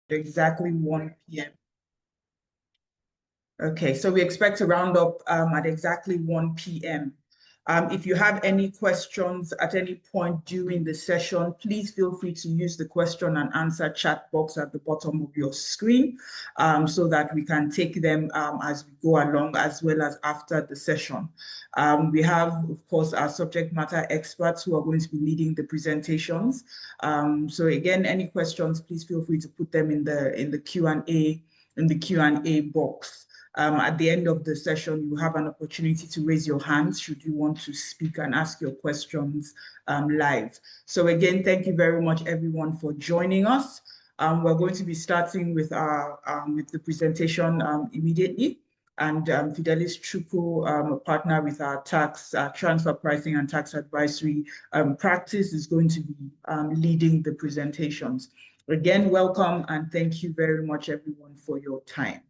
exactly 1 p.m. Okay, so we expect to round up at exactly 1 p.m. If you have any questions at any point during the session, please feel free to use the question and answer chat box at the bottom of your screen so that we can take them as we go along, as well as after the session. We have, of course, our subject matter experts who are going to be leading the presentations. So again, any questions, please feel free to put them in the Q&A box. At the end of the session, you have an opportunity to raise your hands should you want to speak and ask your questions live. So again, thank you very much, everyone, for joining us. We're going to be starting with the presentation immediately. And Fidelis Chukwu, a partner with our tax transfer pricing and tax advisory practice, is going to be leading the presentations. Again, welcome and thank you very much, everyone, for your time.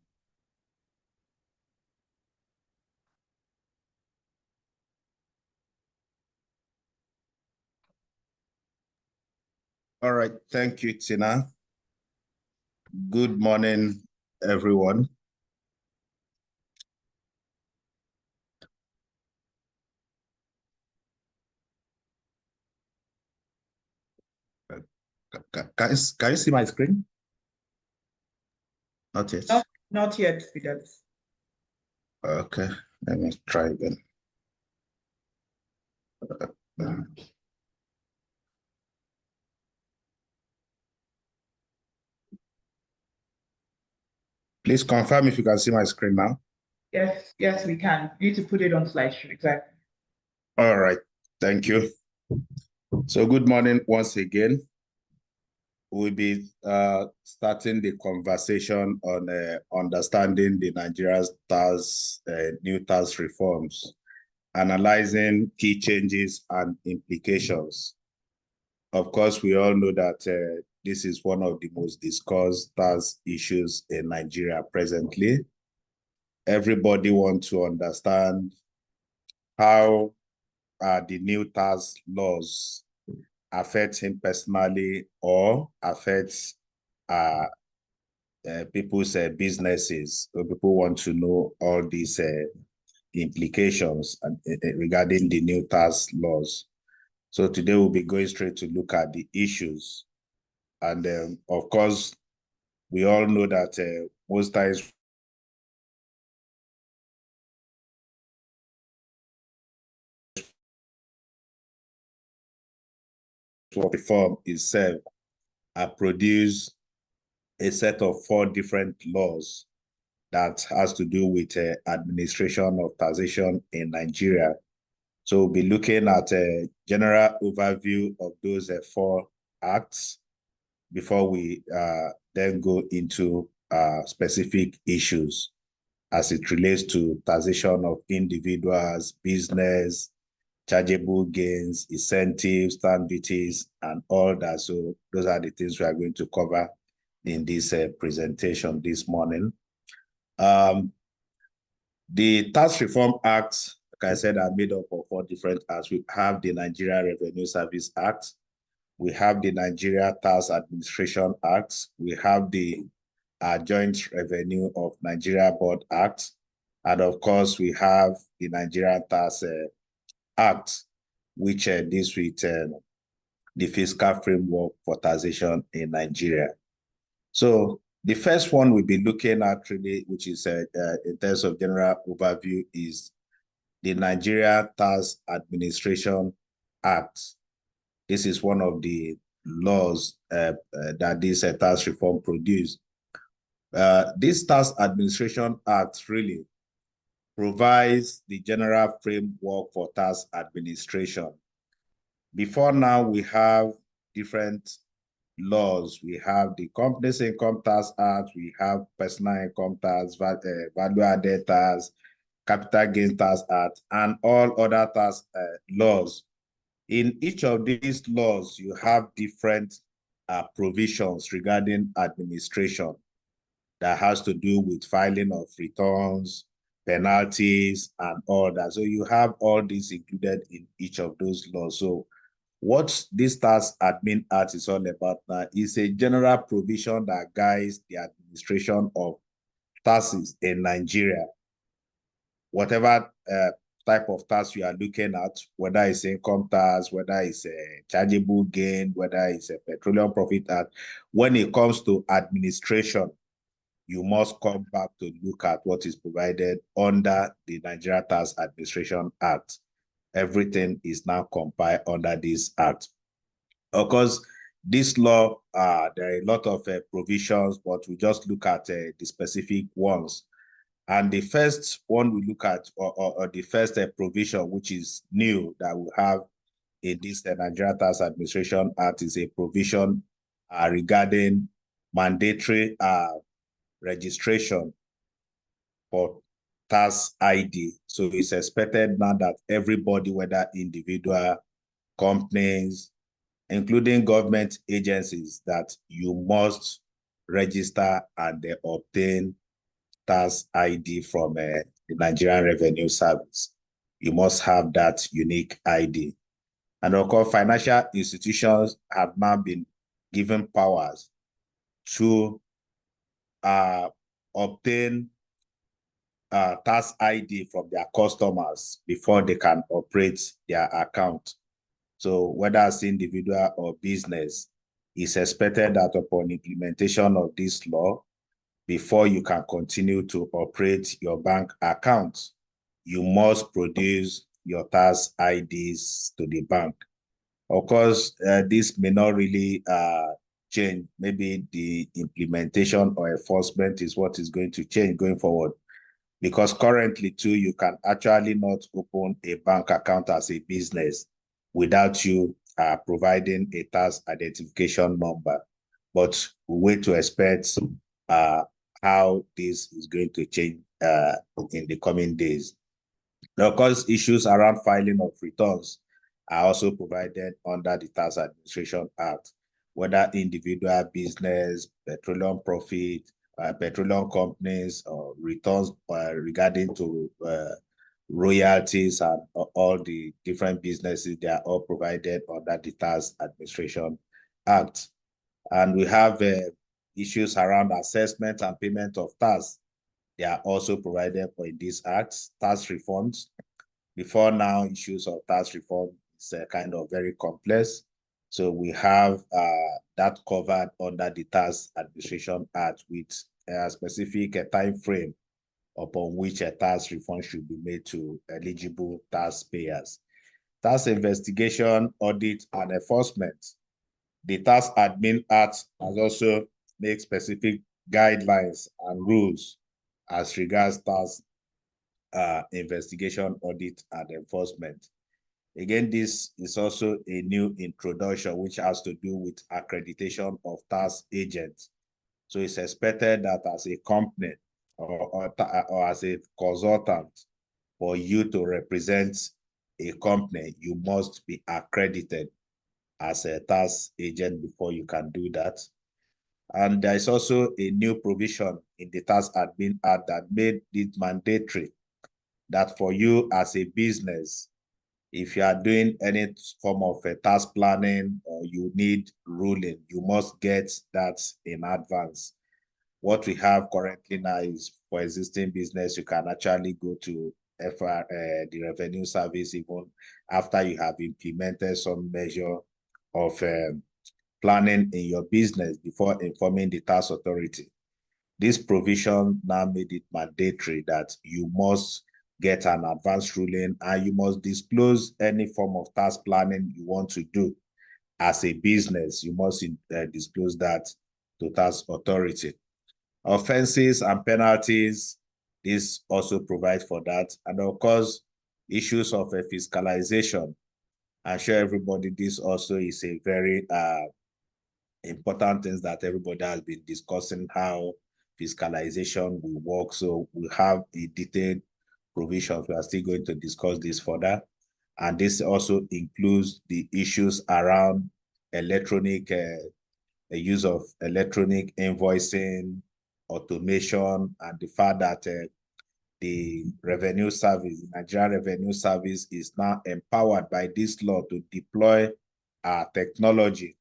All right, thank you, Tina. Good morning, everyone. Can you see my screen? Not yet. No, not yet, Fidelis. Okay, let me try again. Please confirm if you can see my screen now. Yes, we can. You need to put it on slideshow, exactly. All right, thank you. So good morning once again. We'll be starting the conversation on understanding the Nigeria's new tax reforms, analyzing key changes and implications. Of course, we all know that this is one of the most discussed tax issues in Nigeria presently. Everybody wants to understand how the new tax laws affect him personally or affect people's businesses. So people want to know all these implications regarding the new tax laws. So today we'll be going straight to look at the issues. And of course, we all know that most times reform itself produce a set of 4 different laws that has to do with administration of taxation in Nigeria. So we'll be looking at a general overview of those 4 acts before we then go into specific issues as it relates to taxation of individuals, business, chargeable gains, incentives, stamp duties, and all that. So those are the things we are going to cover in this presentation this morning. The Tax Reform Acts, like I said, are made up of 4 different acts. We have the Nigeria Revenue Service Act, we have the Nigeria Tax Administration Act, we have the Joint Revenue of Nigeria Board Act, and of course, we have the Nigeria Tax Act, which deals with the fiscal framework for taxation in Nigeria. So the first one we'll be looking at really, which is in terms of general overview, is the Nigeria Tax Administration Act. This is one of the laws that this tax reform produced. This Tax Administration Act really provides the general framework for tax administration. Before now, we have different laws. We have the Companies Income Tax Act, we have Personal Income Tax, Value Added Tax, Capital Gains Tax Act, and all other tax laws. In each of these laws, you have different provisions regarding administration that has to do with filing of returns, penalties, and all that. So you have all these included in each of those laws. So What this Tax Admin Act is all about now is a general provision that guides the administration of taxes in Nigeria. Whatever type of tax you are looking at, whether it's income tax, whether it's a chargeable gain, whether it's a petroleum profit act, when it comes to administration, you must come back to look at what is provided under the Nigeria Tax Administration Act. Everything is now compiled under this act. Of course, this law, there are a lot of provisions, but we just look at the specific ones. And the first one we look at, or the first provision, which is new that we have in this Nigeria Tax Administration Act, is a provision regarding mandatory registration for tax ID. So it's expected now that everybody, whether individual, companies, including government agencies, that you must register and obtain tax ID from the Nigerian Revenue Service. You must have that unique ID. And of course, financial institutions have now been given powers to obtain tax ID from their customers before they can operate their account. So whether as individual or business, it's expected that upon implementation of this law, before you can continue to operate your bank account, you must produce your tax IDs to the bank. Of course, this may not really change. Maybe the implementation or enforcement is what is going to change going forward. Because currently, too, you can actually not open a bank account as a business without you providing a tax identification number. But we wait to expect how this is going to change in the coming days. Now, of course, issues around filing of returns are also provided under the Tax Administration Act, whether individual, business, petroleum profit, petroleum companies, or returns regarding to royalties and all the different businesses, they are all provided under the Tax Administration Act. And we have issues around assessment and payment of tax. They are also provided for in this act. Tax refunds. Before now, issues of tax reform is kind of very complex. So we have that covered under the Tax Administration Act with a specific time frame upon which a tax refund should be made to eligible taxpayers. Tax investigation, audit, and enforcement. The Tax Admin Act has also made specific guidelines and rules as regards tax investigation, audit, and enforcement. Again, this is also a new introduction which has to do with accreditation of tax agents. So it's expected that as a company or as a consultant, for you to represent a company, you must be accredited as a tax agent before you can do that. And there is also a new provision in the Tax Admin Act that made it mandatory that for you as a business, if you are doing any form of a tax planning or you need ruling, you must get that in advance. What we have currently now is for existing business, you can actually go to the Revenue Service even after you have implemented some measure of planning in your business before informing the tax authority. This provision now made it mandatory that you must get an advance ruling and you must disclose any form of tax planning you want to do as a business. You must disclose that to tax authority. Offenses and penalties, this also provides for that. And of course, issues of fiscalization. I'm sure everybody, this also is a very important thing that everybody has been discussing, how fiscalization will work. So we have a detailed provisions. We are still going to discuss this further. And this also includes the issues around electronic, the use of electronic invoicing, automation, and the fact that the Revenue Service, the Nigerian Revenue Service, is now empowered by this law to deploy technology,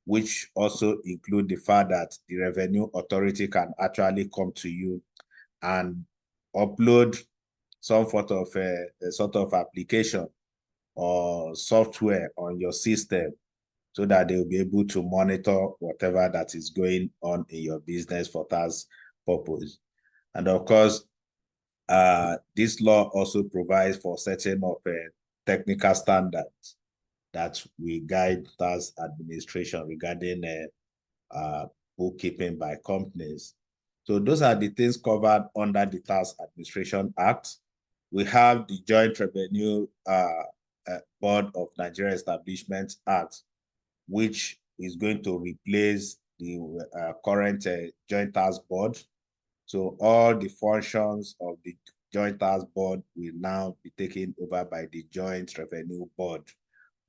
which also include the fact that the revenue authority can actually come to you and upload some sort of application or software on your system so that they will be able to monitor whatever that is going on in your business for tax purpose. And of course, this law also provides for setting of technical standards that will guide tax administration regarding bookkeeping by companies. So those are the things covered under the Tax Administration Act. We have the Joint Revenue Board of Nigeria Establishment Act, which is going to replace the current Joint Tax Board. So all the functions of the Joint Tax Board will now be taken over by the Joint Revenue Board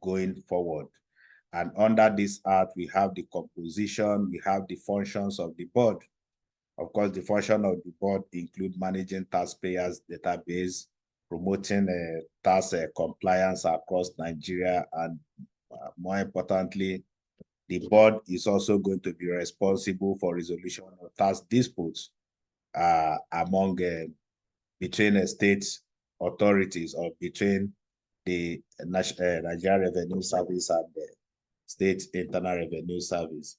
going forward. And under this act, we have the composition, we have the functions of the board. Of course, the function of the board include managing taxpayers' database, promoting tax compliance across Nigeria, and more importantly, the board is also going to be responsible for resolution of tax disputes among between state authorities or between the Nigeria Revenue Service and the State Internal Revenue Service.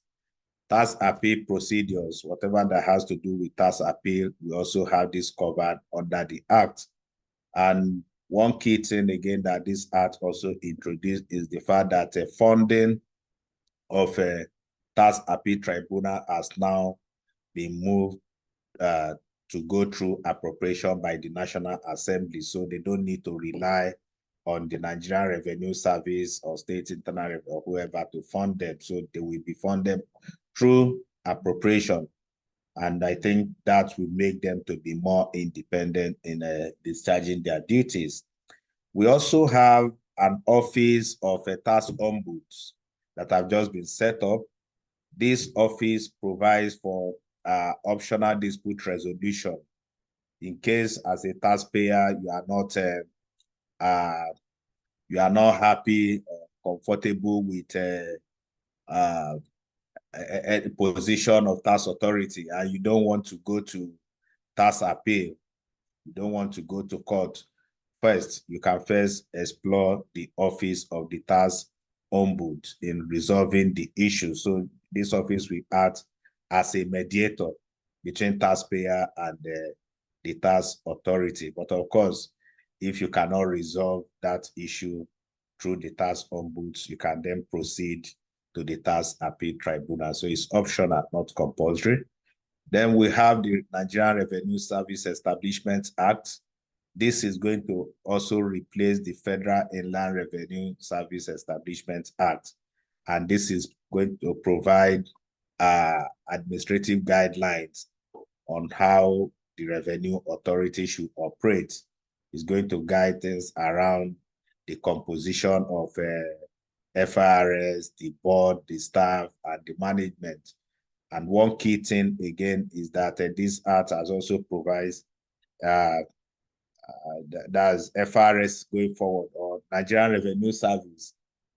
Tax appeal procedures, whatever that has to do with tax appeal, we also have this covered under the Act. And one key thing again that this Act also introduced is the fact that funding of a tax appeal tribunal has now been moved to go through appropriation by the National Assembly, so they don't need to rely on the Nigerian Revenue Service or State Internal Revenue or whoever to fund them. So they will be funded through appropriation. And I think that will make them to be more independent in discharging their duties. We also have an office of a tax ombuds that have just been set up. This office provides for optional dispute resolution in case as a taxpayer you are not happy or comfortable with a position of tax authority and you don't want to go to tax appeal, you don't want to go to court. First, you can first explore the office of the tax ombud in resolving the issue. So this office will act as a mediator between taxpayer and the tax authority. But of course, if you cannot resolve that issue through the tax ombuds, you can then proceed to the tax appeal tribunal. So it's optional, not compulsory. Then we have the Nigerian Revenue Service Establishment Act. This is going to also replace the Federal Inland Revenue Service Establishment Act. And this is going to provide administrative guidelines on how the revenue authority should operate. It's going to guide things around the composition of FRS, the board, the staff, and the management. And one key thing again is that this act has also provides that's FRS going forward, or Nigerian Revenue Service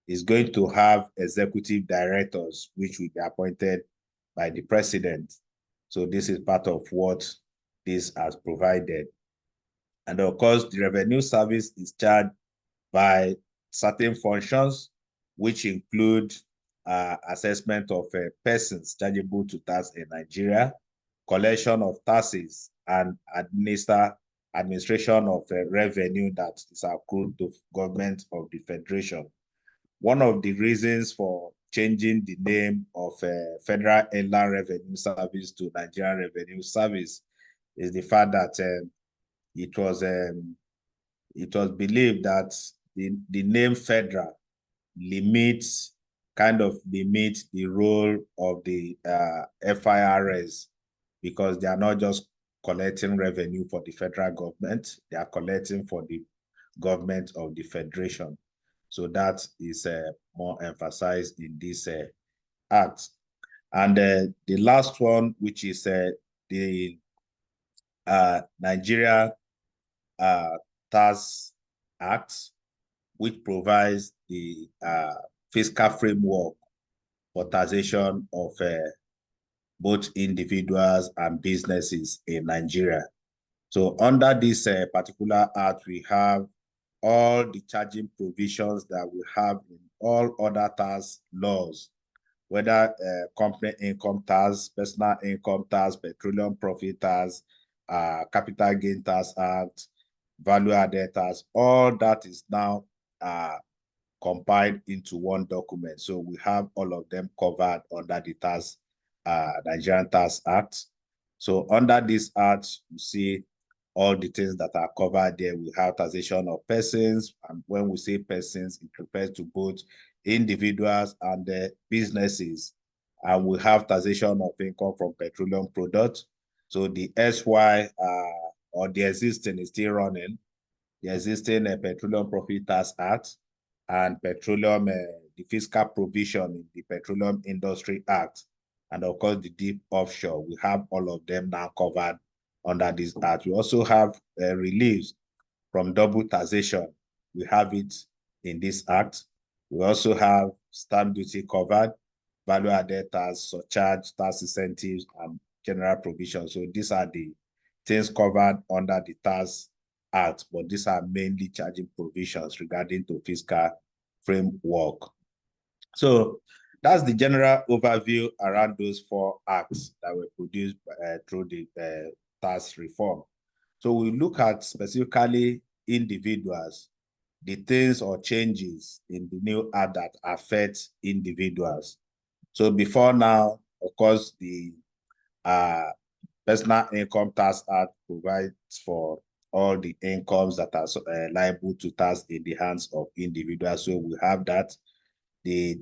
is going to have executive directors, which will be appointed by the president. So this is part of what this has provided. And of course, the Revenue Service is charged by certain functions, which include assessment of persons chargeable to tax in Nigeria, collection of taxes, and administration of revenue that is accrued to government of the Federation. One of the reasons for changing the name of Federal Inland Revenue Service to Nigerian Revenue Service is the fact that it was believed that the name federal limits the role of the FIRS, because they are not just collecting revenue for the federal government, they are collecting for the government of the Federation. So that is more emphasized in this act. And the last one, which is the Nigeria Tax Act, which provides the fiscal framework for taxation of both individuals and businesses in Nigeria. So under this particular act, we have all the charging provisions that we have in all other tax laws, whether company income tax, personal income tax, petroleum profit tax, capital gain tax act, value added tax, all that is now compiled into one document. So we have all of them covered under the tax, Nigerian Tax Act. So under this act, you see all the things that are covered there. We have taxation of persons, and when we say persons, it refers to both individuals and businesses. And we have taxation of income from petroleum products. So the SY or the existing is still running. The existing Petroleum Profit Tax Act and petroleum, the fiscal provision in the Petroleum Industry Act, and of course the deep offshore. We have all of them now covered under this act. We also have reliefs from double taxation. We have it in this act. We also have stamp duty covered, value added tax, surcharge, tax incentives, and general provisions. So these are the things covered under the Tax Act, but these are mainly charging provisions regarding to fiscal framework. So that's the general overview around those 4 acts that were produced through the tax reform. So we look at specifically individuals, the things or changes in the new act that affect individuals. So before now, of course, the Personal Income Tax Act provides for all the incomes that are liable to tax in the hands of individuals. So we have that. The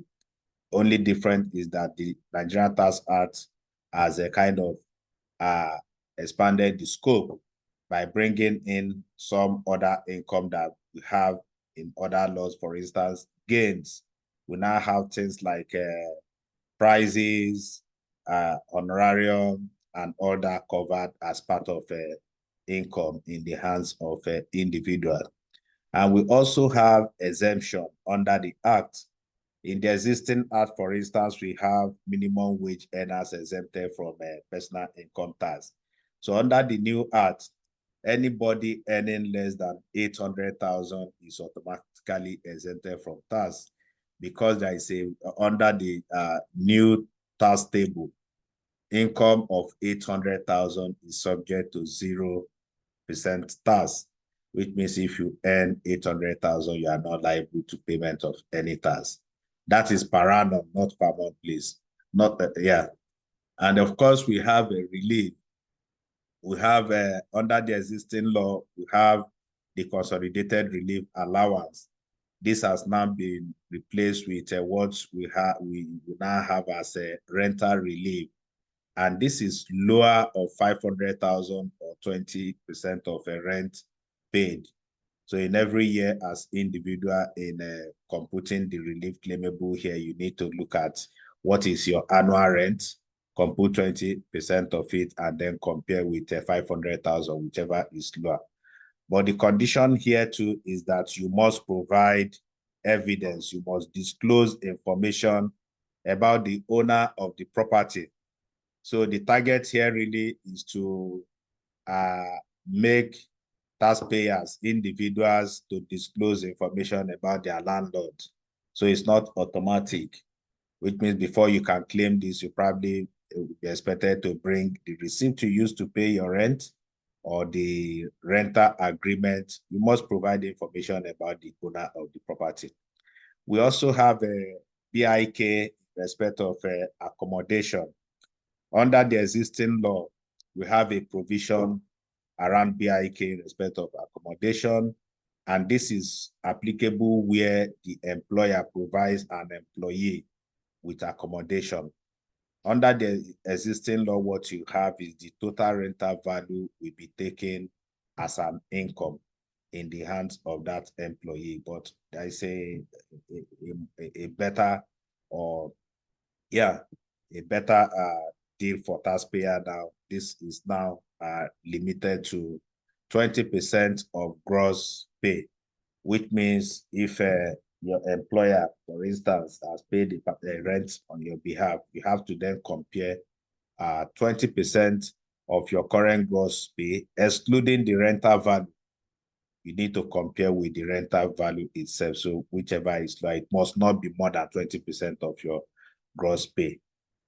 only difference is that the Nigerian Tax Act has a kind of expanded the scope by bringing in some other income that we have in other laws. For instance, gains. We now have things like prizes, honorarium, and all that covered as part of income in the hands of individual. And we also have exemption under the Act. In the existing Act, for instance, we have minimum wage earners exempted from personal income tax. So under the new Act, anybody earning less than 800,000 is automatically exempted from tax, because there is under the new tax table, income of 800,000 is subject to 0% tax, which means if you earn 800,000, you are not liable to payment of any tax. That is per annum, not per month, please. Not yeah. And of course, we have a relief. We have under the existing law, we have the consolidated relief allowance. This has now been replaced with what we now have as a rental relief. And this is lower of 500,000 or 20% of a rent paid. So in every year as individual in computing the relief claimable here, you need to look at what is your annual rent, compute 20% of it, and then compare with 500,000, whichever is lower. But the condition here too is that you must provide evidence. You must disclose information about the owner of the property. So the target here really is to make taxpayers, individuals, to disclose information about their landlord. So it's not automatic, which means before you can claim this, you probably will be expected to bring the receipt you used to pay your rent or the rental agreement. You must provide information about the owner of the property. We also have a BIK in respect of accommodation. Under the existing law, we have a provision around BIK in respect of accommodation, and this is applicable where the employer provides an employee with accommodation. Under the existing law, what you have is the total rental value will be taken as an income in the hands of that employee. But there is a better, or yeah, a better deal for taxpayer now. This is now limited to 20% of gross pay, which means if your employer, for instance, has paid the rent on your behalf, you have to then compare 20% of your current gross pay, excluding the rental value. You need to compare with the rental value itself. So whichever is lower, it must not be more than 20% of your gross pay,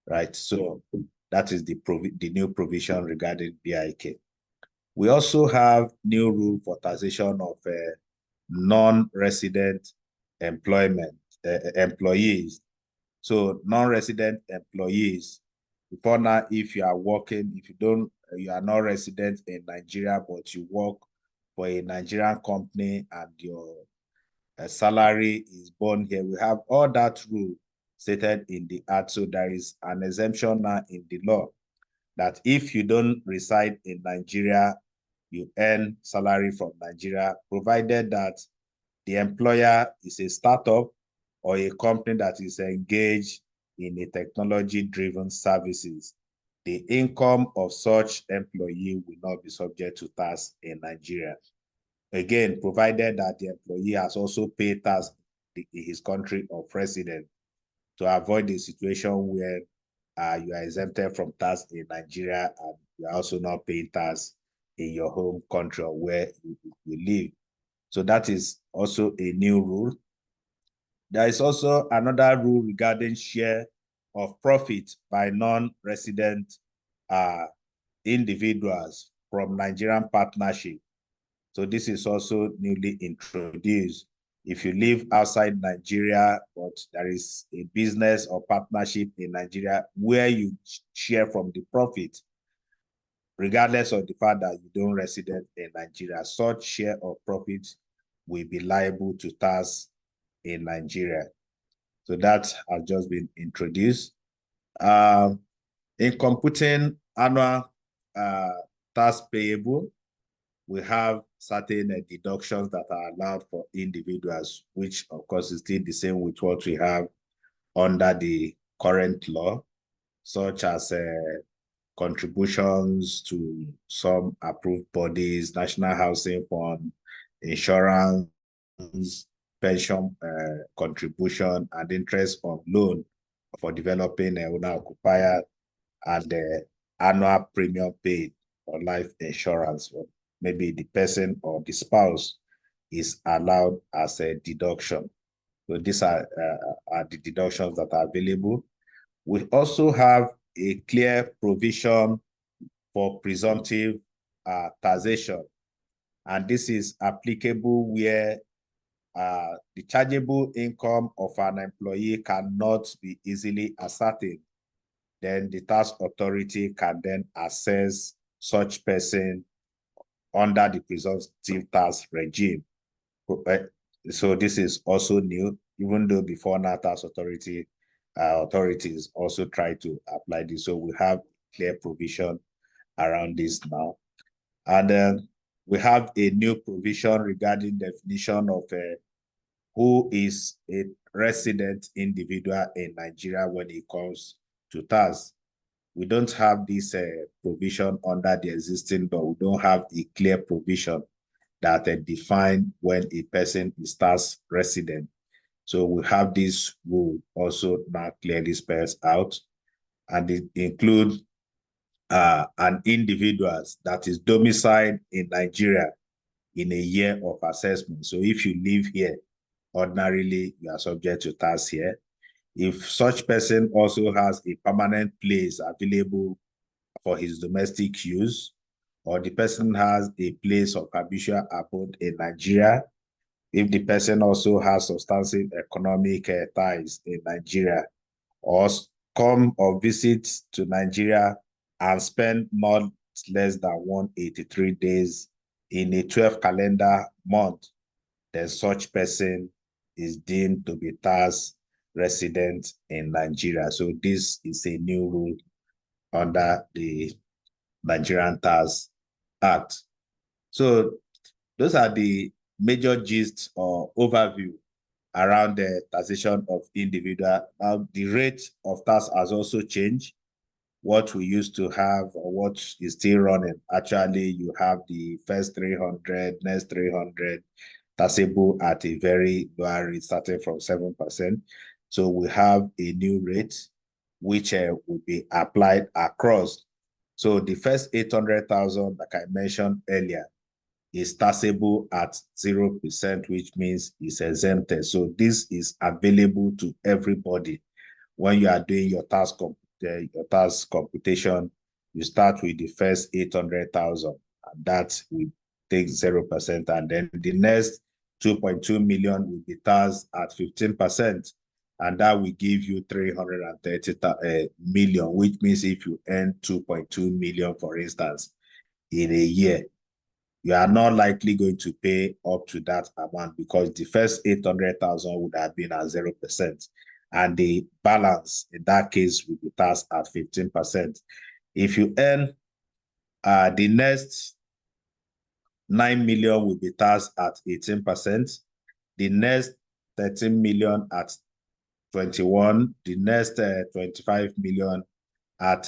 right? So that is the new provision regarding BIK. We also have new rule for taxation of non-resident employees. So non-resident employees, before now, if you are working, you are not resident in Nigeria, but you work for a Nigerian company and your salary is born here, we have all that rule stated in the act. So there is an exemption now in the law that if you don't reside in Nigeria, you earn salary from Nigeria, provided that the employer is a startup or a company that is engaged in a technology-driven services. The income of such employee will not be subject to tax in Nigeria. Again, provided that the employee has also paid tax in his country of residence, to avoid a situation where you are exempted from tax in Nigeria and you are also not paying tax in your home country or where you live. So that is also a new rule. There is also another rule regarding share of profit by non-resident individuals from Nigerian partnership. So this is also newly introduced. If you live outside Nigeria, but there is a business or partnership in Nigeria where you share from the profit, regardless of the fact that you don't resident in Nigeria, such share of profit will be liable to tax in Nigeria. So that has just been introduced. In computing annual tax payable, we have certain deductions that are allowed for individuals, which of course is still the same with what we have under the current law, such as contributions to some approved bodies, National Housing Fund, insurance, pension contribution, and interest on loan for developing owner-occupier, and the annual premium paid for life insurance. Maybe the person or the spouse is allowed as a deduction. So these are the deductions that are available. We also have a clear provision for presumptive taxation. And this is applicable where the chargeable income of an employee cannot be easily ascertained. Then the tax authority can then assess such person under the presumptive tax regime. So this is also new, even though before now tax authorities also try to apply this. So we have clear provision around this now. And then we have a new provision regarding definition of who is a resident individual in Nigeria when it comes to tax. We don't have this provision under the existing law. We don't have a clear provision that define when a person is tax resident. So we have this rule also now clearly spells out, and it includes an individual that is domiciled in Nigeria in a year of assessment. So if you live here, ordinarily you are subject to tax here. If such person also has a permanent place available for his domestic use, or the person has a place of habitual abode in Nigeria, if the person also has substantive economic ties in Nigeria, or come or visit to Nigeria and spend not less than 183 days in a 12 calendar month, then such person is deemed to be tax resident in Nigeria. So this is a new rule under the Nigerian Tax Act. So those are the major gist or overview around the taxation of individual. Now, the rate of tax has also changed. What we used to have or what is still running, actually, you have the first 300, next 300, taxable at a very lower rate starting from 7%. So we have a new rate which will be applied across. So the first 800,000, like I mentioned earlier, is taxable at 0%, which means it's exempted. So this is available to everybody. When you are doing your tax computation, you start with the first 800,000, and that will take 0%. And then the next 2.2 million will be taxed at 15%. And that will give you 330 million, which means if you earn 2.2 million, for instance, in a year, you are not likely going to pay up to that amount because the first 800,000 would have been at 0%. And the balance in that case will be taxed at 15%. If you earn the next 9 million will be taxed at 18%. The next 13 million at 21, the next 25 million at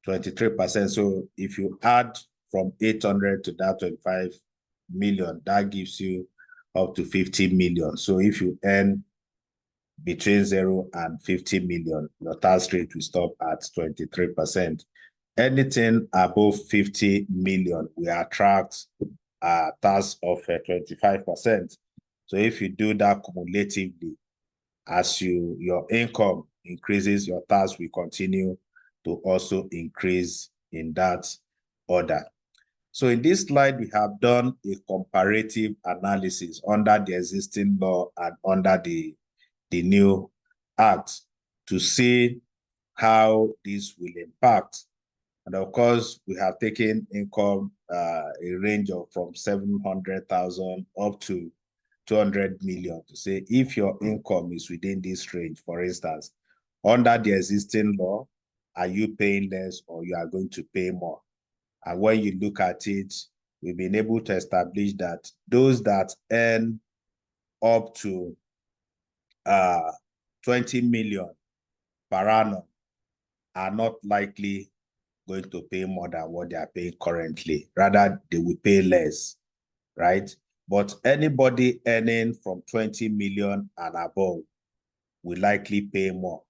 23%. So if you add from 800 to that 25 million, that gives you up to 50 million. So if you earn between 0 and 50 million, your tax rate will stop at 23%. Anything above 50 million will attract a tax of 25%. So if you do that cumulatively, as your income increases, your tax will continue to also increase in that order. So in this slide, we have done a comparative analysis under the existing law and under the new act to see how this will impact. And of course, we have taken income a range of from 700,000 up to 200 million to say if your income is within this range, for instance, under the existing law, are you paying less or you are going to pay more? And when you look at it, we've been able to establish that those that earn up to 20 million per annum are not likely going to pay more than what they are paying currently. Rather, they will pay less, right? But anybody earning from 20 million and above will likely pay more.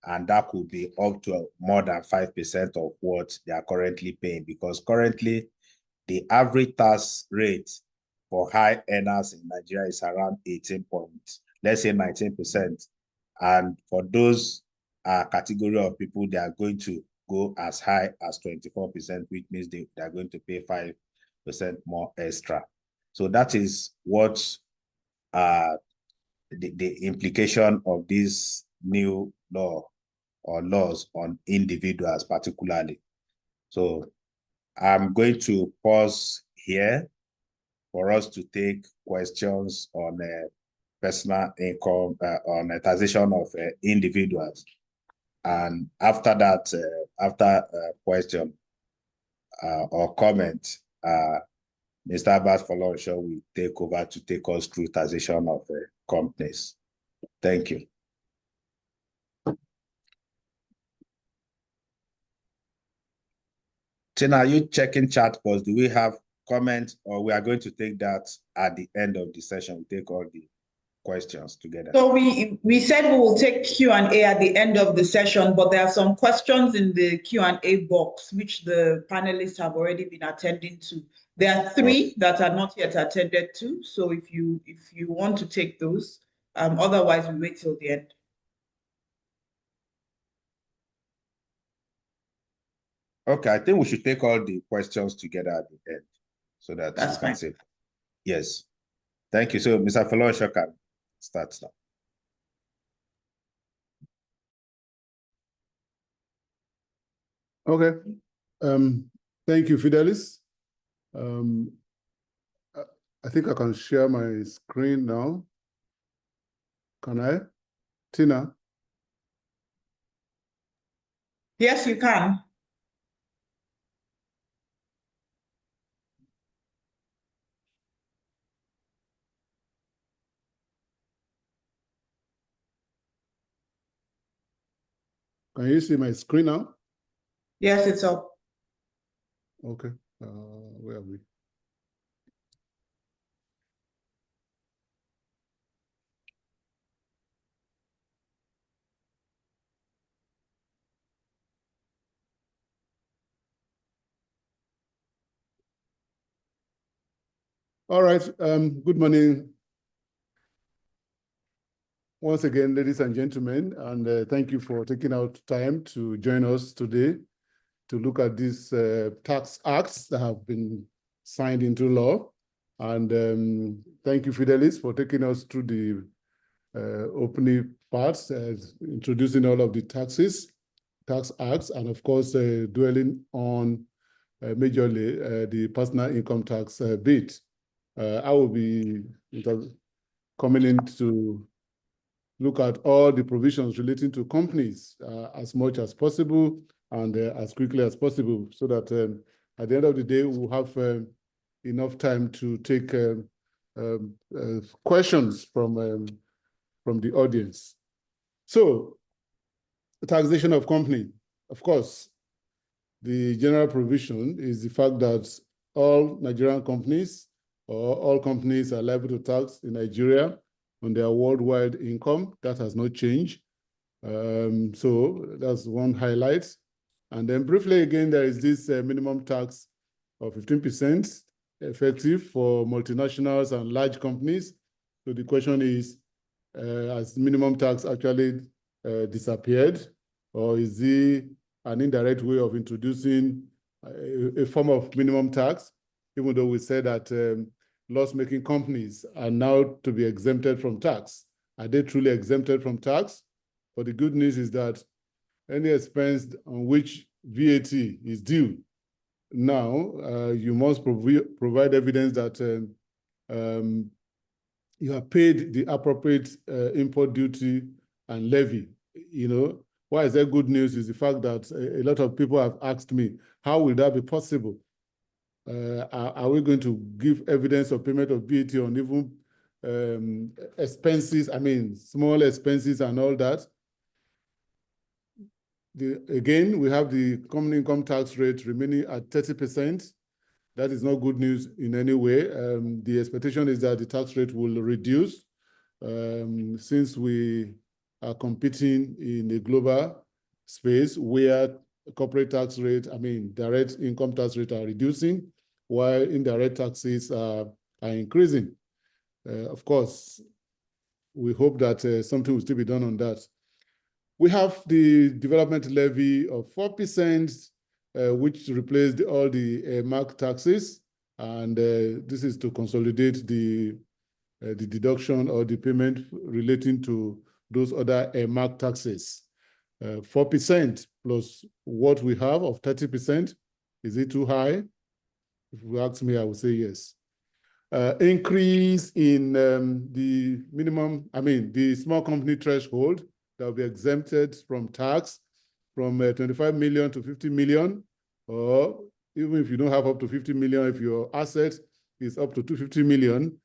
And that could be up to more than 5% of what they are currently paying, because currently the average tax rate for high earners in Nigeria is around 18 points, let's say 19%. And for those category of people, they are going to go as high as 24%, which means they are going to pay 5% more extra. So that is what the implication of this new law or laws on individuals particularly. So I'm going to pause here for us to take questions on personal income, on taxation of individuals. And after that, after question or comment, Mr. Abbas Folorenshaw will take over to take us through taxation of companies. Thank you. Tina, are you checking chat box? Do we have comments, or we are going to take that at the end of the session? We take all the questions together. So we said we will take Q&A at the end of the session, but there are some questions in the Q&A box which the panelists have already been attending to. There are three that are not yet attended to. So if you want to take those, otherwise we wait till the end. Okay, I think we should take all the questions together at the end so that That's fine. Say, yes. Thank you. So Mr. Folorenshaw can start now. Okay. Thank you, Fidelis. I think I can share my screen now. Can I? Tina? Yes, you can. Can you see my screen now? Yes, it's up. Okay. Where are we? All right. Good morning once again, ladies and gentlemen, and thank you for taking out time to join us today to look at these tax acts that have been signed into law. And thank you, Fidelis, for taking us through the opening parts, introducing all of the tax acts, and of course, dwelling on majorly the personal income tax bit. I will be coming in to look at all the provisions relating to companies as much as possible and as quickly as possible, so that at the end of the day, we'll have enough time to take questions from the audience. So, taxation of company. Of course, the general provision is the fact that all Nigerian companies or all companies are liable to tax in Nigeria on their worldwide income. That has not changed. So that's one highlight. And then briefly again, there is this minimum tax of 15% effective for multinationals and large companies. So the question is, has minimum tax actually disappeared, or is it an indirect way of introducing a form of minimum tax, even though we said that loss-making companies are now to be exempted from tax? Are they truly exempted from tax? But the good news is that any expense on which VAT is due, now you must provide evidence that you have paid the appropriate import duty and levy. You know, why is that good news is the fact that a lot of people have asked me, how will that be possible? Are we going to give evidence of payment of VAT on even expenses, I mean, small expenses and all that? Again, we have the common income tax rate remaining at 30%. That is not good news in any way. The expectation is that the tax rate will reduce since we are competing in a global space where corporate tax rate, I mean, direct income tax rate are reducing, while indirect taxes are increasing. Of course, we hope that something will still be done on that. We have the development levy of 4%, which replaced all the mark taxes, and this is to consolidate the deduction or the payment relating to those other mark taxes. 4% plus what we have of 30%, is it too high? If you ask me, I would say yes. Increase in the minimum, I mean, the small company threshold that will be exempted from tax from 25 million to 50 million, or even if you don't have up to 50 million, if your asset is up to 250 million,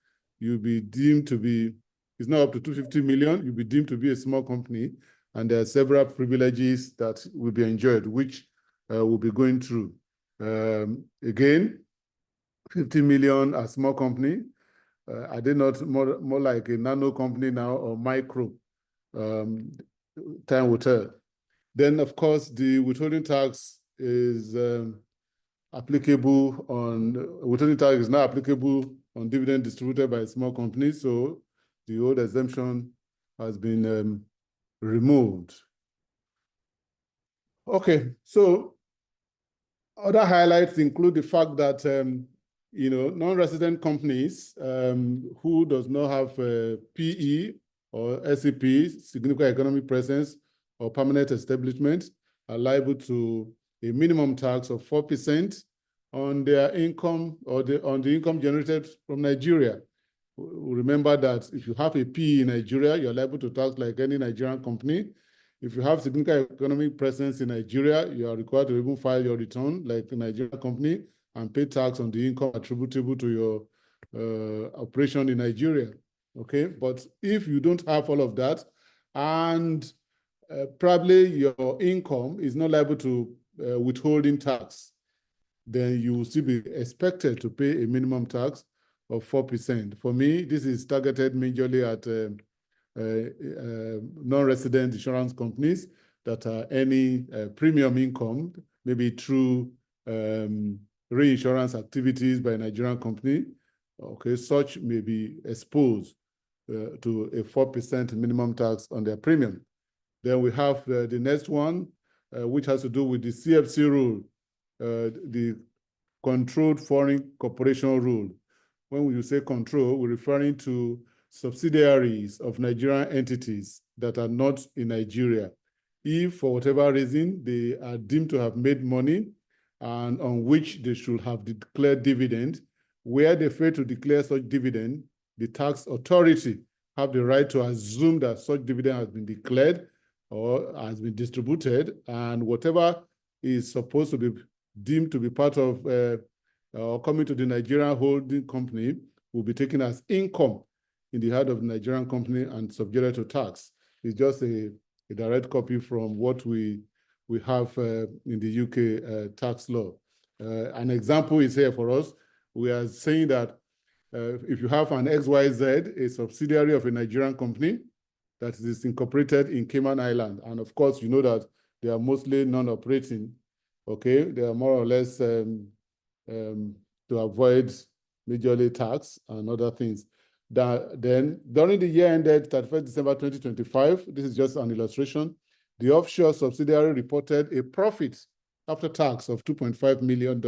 you'll be deemed to be, it's not up to 250 million, you'll be deemed to be a small company, and there are several privileges that will be enjoyed, which we'll be going through. Again, 50 million a small company. Are they not more like a nano company now or micro? Time will tell. Then, of course, the withholding tax is applicable on, withholding tax is not applicable on dividend distributed by small companies, so the old exemption has been removed. Okay, so other highlights include the fact that you know, non-resident companies who does not have PE or SEP, significant economic presence, or permanent establishment are liable to a minimum tax of 4% on their income or on the income generated from Nigeria. Remember that if you have a PE in Nigeria, you're liable to tax like any Nigerian company. If you have significant economic presence in Nigeria, you are required to even file your return like a Nigerian company and pay tax on the income attributable to your operation in Nigeria, okay? But if you don't have all of that, and probably your income is not liable to withholding tax, then you will still be expected to pay a minimum tax of 4%. For me, this is targeted majorly at non-resident insurance companies that are any premium income, maybe through reinsurance activities by a Nigerian company, okay, such may be exposed to a 4% minimum tax on their premium. Then we have the next one, which has to do with the CFC rule, the Controlled Foreign Corporation Rule. When we say control, we're referring to subsidiaries of Nigerian entities that are not in Nigeria. If for whatever reason they are deemed to have made money and on which they should have declared dividend, where they fail to declare such dividend, the tax authority have the right to assume that such dividend has been declared or has been distributed, and whatever is supposed to be deemed to be part of or coming to the Nigerian holding company will be taken as income in the head of the Nigerian company and subjected to tax. It's just a direct copy from what we have in the UK tax law. An example is here for us. We are saying that if you have an XYZ, a subsidiary of a Nigerian company that is incorporated in Cayman Island, and of course, you know that they are mostly non-operating, okay? They are more or less to avoid majorly tax and other things. Then during the year ended 31st December 2025, this is just an illustration, the offshore subsidiary reported a profit after tax of $2.5 million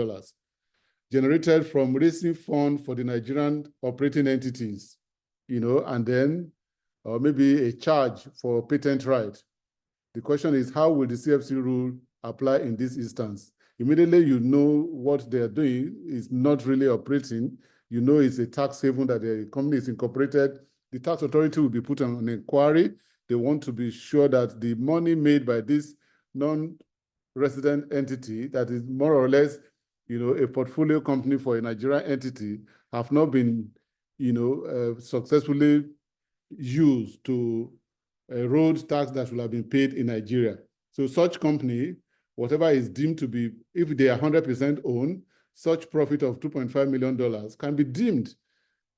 generated from raising funds for the Nigerian operating entities, you know, and then maybe a charge for patent right. The question is, how will the CFC rule apply in this instance? Immediately, you know what they're doing is not really operating. You know it's a tax haven that the company is incorporated. The tax authority will be put on an inquiry. They want to be sure that the money made by this non-resident entity that is more or less, you know, a portfolio company for a Nigerian entity have not been, you know, successfully used to erode tax that should have been paid in Nigeria. So such company, whatever is deemed to be, if they are 100% owned, such profit of $2.5 million can be deemed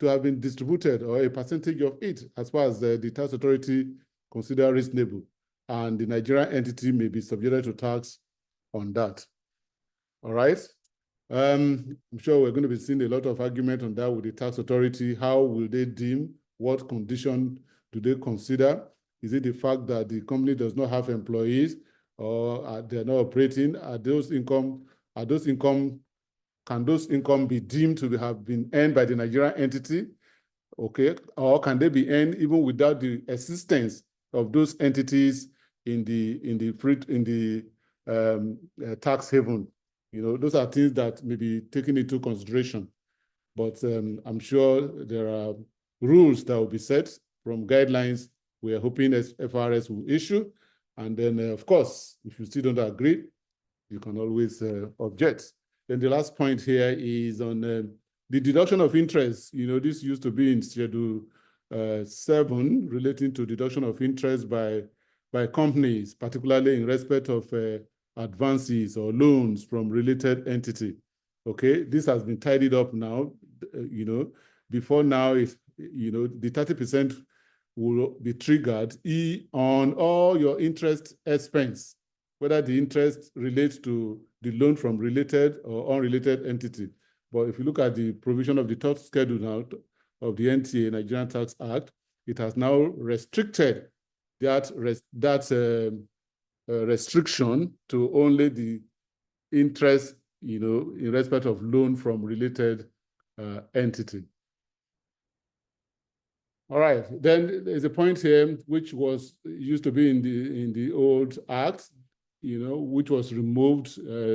to have been distributed, or a percentage of it, as far as the tax authority consider reasonable. And the Nigerian entity may be subjected to tax on that. All right? I'm sure we're going to be seeing a lot of argument on that with the tax authority. How will they deem? What condition do they consider? Is it the fact that the company does not have employees, or they're not operating? Can those income be deemed to have been earned by the Nigerian entity? Okay, or can they be earned even without the assistance of those entities in the tax haven? You know, those are things that may be taken into consideration. But I'm sure there are rules that will be set from guidelines we are hoping FRS will issue. And then, of course, if you still don't agree, you can always object. Then the last point here is on the deduction of interest. You know, this used to be in Schedule 7 relating to deduction of interest by companies, particularly in respect of advances or loans from related entity. Okay, this has been tidied up now. You know, before now, the 30% will be triggered on all your interest expense, whether the interest relates to the loan from related or unrelated entity. But if you look at the provision of the third schedule now of the NTA, Nigerian Tax Act, it has now restricted that restriction to only the interest, you know, in respect of loan from related entity. All right, then there's a point here which used to be in the old act, you know, which was removed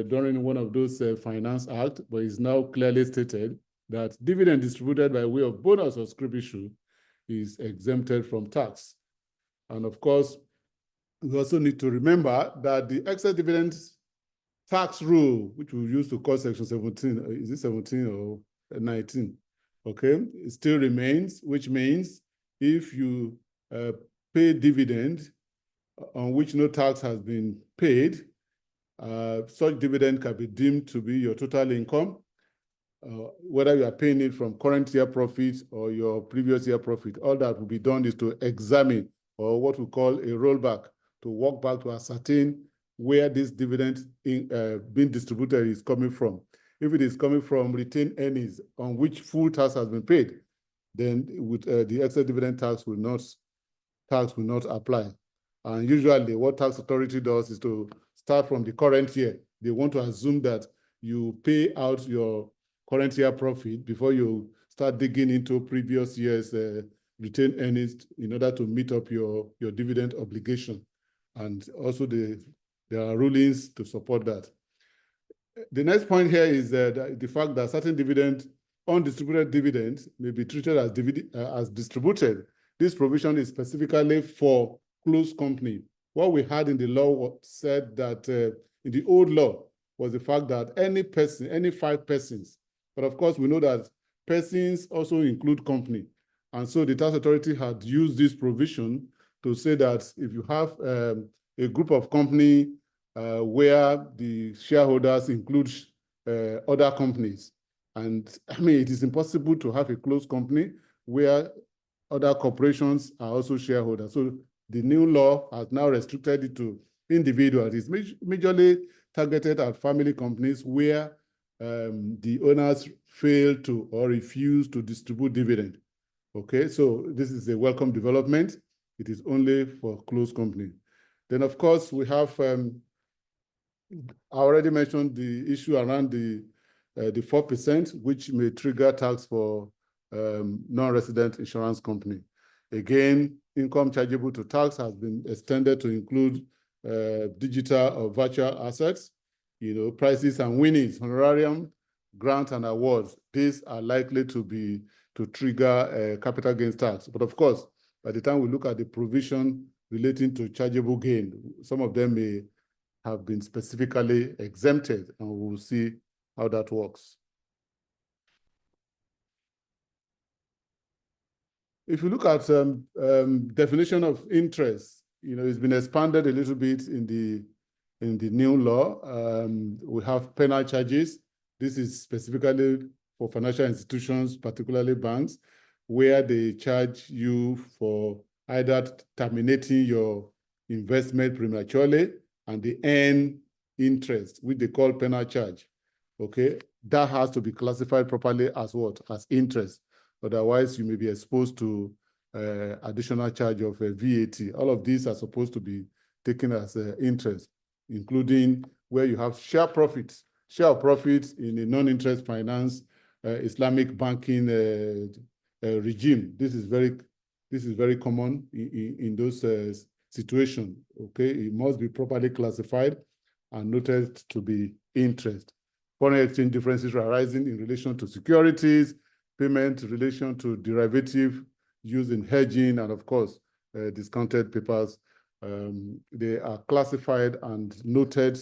during one of those finance acts, but is now clearly stated that dividend distributed by way of bonus or scrip issue is exempted from tax. And of course, we also need to remember that the excess dividends tax rule, which we used to call Section 17, is it 17 or 19? Okay, it still remains, which means if you pay dividend on which no tax has been paid, such dividend can be deemed to be your total income, whether you are paying it from current year profit or your previous year profit. All that will be done is to examine, or what we call a rollback, to walk back to ascertain where this dividend being distributed is coming from. If it is coming from retained earnings on which full tax has been paid, then with the excess dividend tax will not apply. And usually what tax authority does is to start from the current year. They want to assume that you pay out your current year profit before you start digging into previous year's retained earnings in order to meet up your dividend obligation. And also there are rulings to support that. The next point here is the fact that certain undistributed dividends may be treated as distributed. This provision is specifically for closed company. What we had in the law said that in the old law was the fact that any person, any 5 persons, but of course we know that persons also include company. And so the tax authority had used this provision to say that if you have a group of company where the shareholders include other companies, and I mean, it is impossible to have a closed company where other corporations are also shareholders. So the new law has now restricted it to individuals. It's majorly targeted at family companies where the owners fail to or refuse to distribute dividend. Okay, so this is a welcome development. It is only for closed company. Then, of course, we have, I already mentioned the issue around the 4%, which may trigger tax for non-resident insurance company. Again, income chargeable to tax has been extended to include digital or virtual assets, prizes and winnings, honorarium, grants and awards. These are likely to trigger capital gains tax. But of course, by the time we look at the provision relating to chargeable gain, some of them may have been specifically exempted, and we will see how that works. If you look at definition of interest, it's been expanded a little bit in the new law. We have penal charges. This is specifically for financial institutions, particularly banks, where they charge you for either terminating your investment prematurely and they earn interest, which they call penal charge. Okay, that has to be classified properly as what? As interest. Otherwise, you may be exposed to additional charge of VAT. All of these are supposed to be taken as interest, including where you have share of profits in a non-interest finance Islamic banking regime. This is very common in those situations. Okay, it must be properly classified and noted to be interest. Foreign exchange differences arising in relation to securities, payment in relation to derivative used in hedging, and of course, discounted papers. They are classified and noted